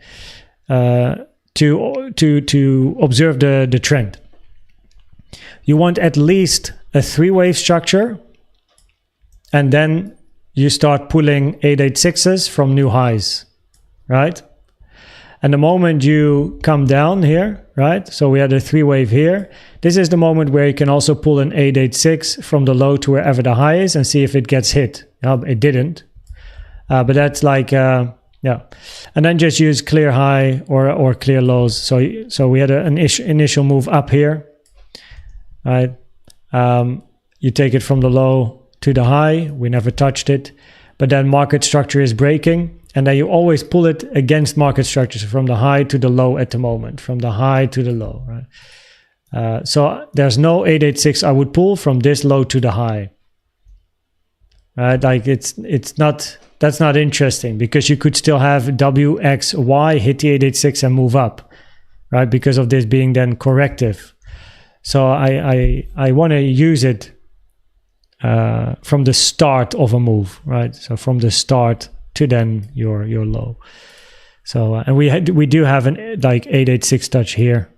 To observe the trend. You want at least a 3-wave structure, and then you start pulling 886s from new highs, right? And the moment you come down here, right? So we had a 3-wave here. This is the moment where you can also pull an 886 from the low to wherever the high is and see if it gets hit. It didn't. But that's like, yeah. And then just use clear high or clear lows. So we had an initial move up here, right? You take it from the low to the high. We never touched it. But then market structure is breaking. And then you always pull it against market structures from the high to the low at the moment, from the high to the low, right? So there's no 886 I would pull from this low to the high, right? Like it's not, that's not interesting, because you could still have WXY hit the 886 and move up, right? Because of this being then corrective. So I want to use it from the start of a move, right? So from the start to then your low. So and we do have an like 886 touch here.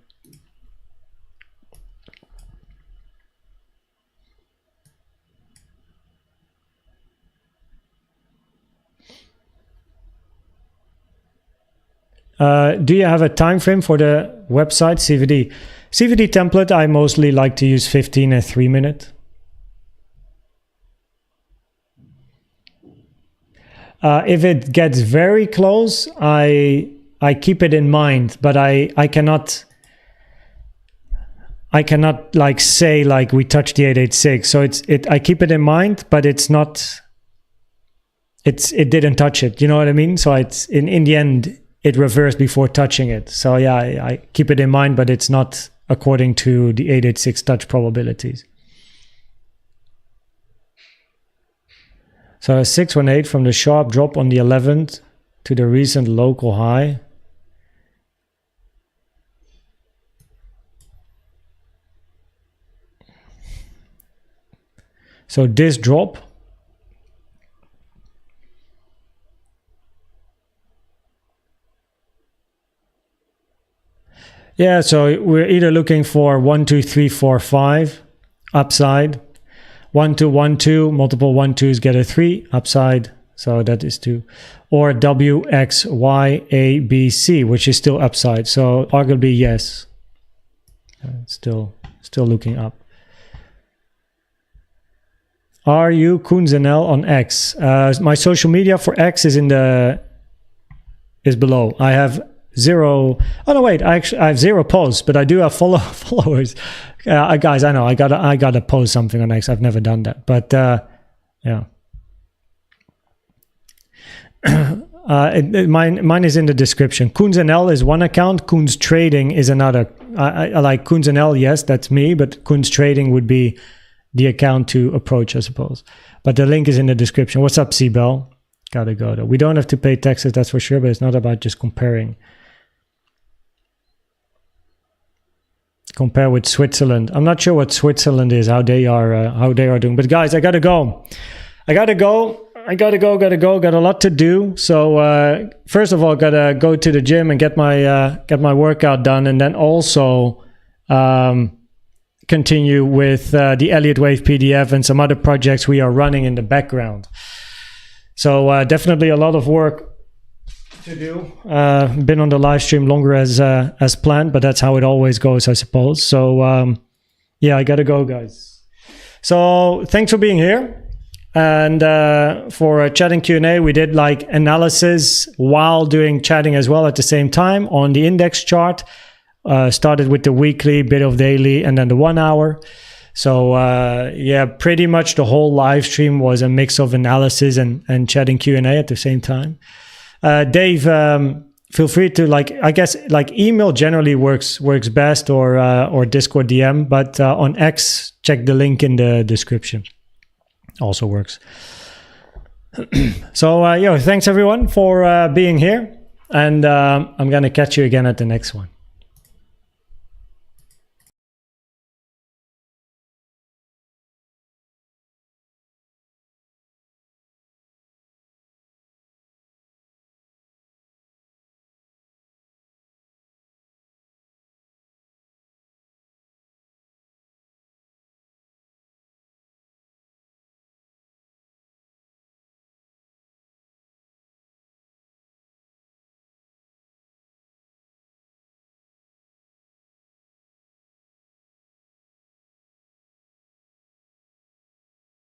Do you have a time frame for the website CVD? CVD template, I mostly like to use 15 and 3 minute. If it gets very close, I keep it in mind, but I cannot like say like we touched the 886. So I keep it in mind, but it didn't touch it. You know what I mean? So it's in the end it reversed before touching it. So yeah, I keep it in mind, but it's not according to the 886 touch probabilities. So a 618 from the sharp drop on the 11th to the recent local high. So this drop. Yeah, so we're either looking for 1, 2, 3, 4, 5 upside. 1, 2, 1, 2, multiple 1, 2s get a 3 upside. So that is 2. Or W, X, Y, A, B, C, which is still upside. So arguably yes. Still looking up. Are you koenztrading on X? My social media for X is below. I have 0. Oh no, wait. I have 0 posts, but I do have followers. Guys, I know I gotta post something on X. I've never done that, but yeah. Mine is in the description. koenztrading is one account. koenztrading is another. I like koenztrading. Yes, that's me. But koenztrading would be the account to approach, I suppose. But the link is in the description. What's up, Cbell? Gotta go though. We don't have to pay taxes, that's for sure. But it's not about just comparing. compare with Switzerland. I'm not sure what Switzerland is, how they are doing. But guys, I gotta go. Got a lot to do. So first of all, gotta go to the gym and get my workout done, and then also continue with the Elliott Wave PDF and some other projects we are running in the background. So definitely a lot of work to do. Been on the live stream longer as planned, but that's how it always goes, I suppose. So yeah, I gotta go, guys. So thanks for being here. And for chatting Q&A, we did like analysis while doing chatting as well at the same time on the index chart. Started with the weekly, bit of daily, and then the 1 hour. So yeah, pretty much the whole live stream was a mix of analysis and chatting Q&A at the same time. Dave, feel free to I guess email generally works best, or Discord DM, but on X, check the link in the description. Also works. So thanks everyone for being here, and I'm gonna catch you again at the next one.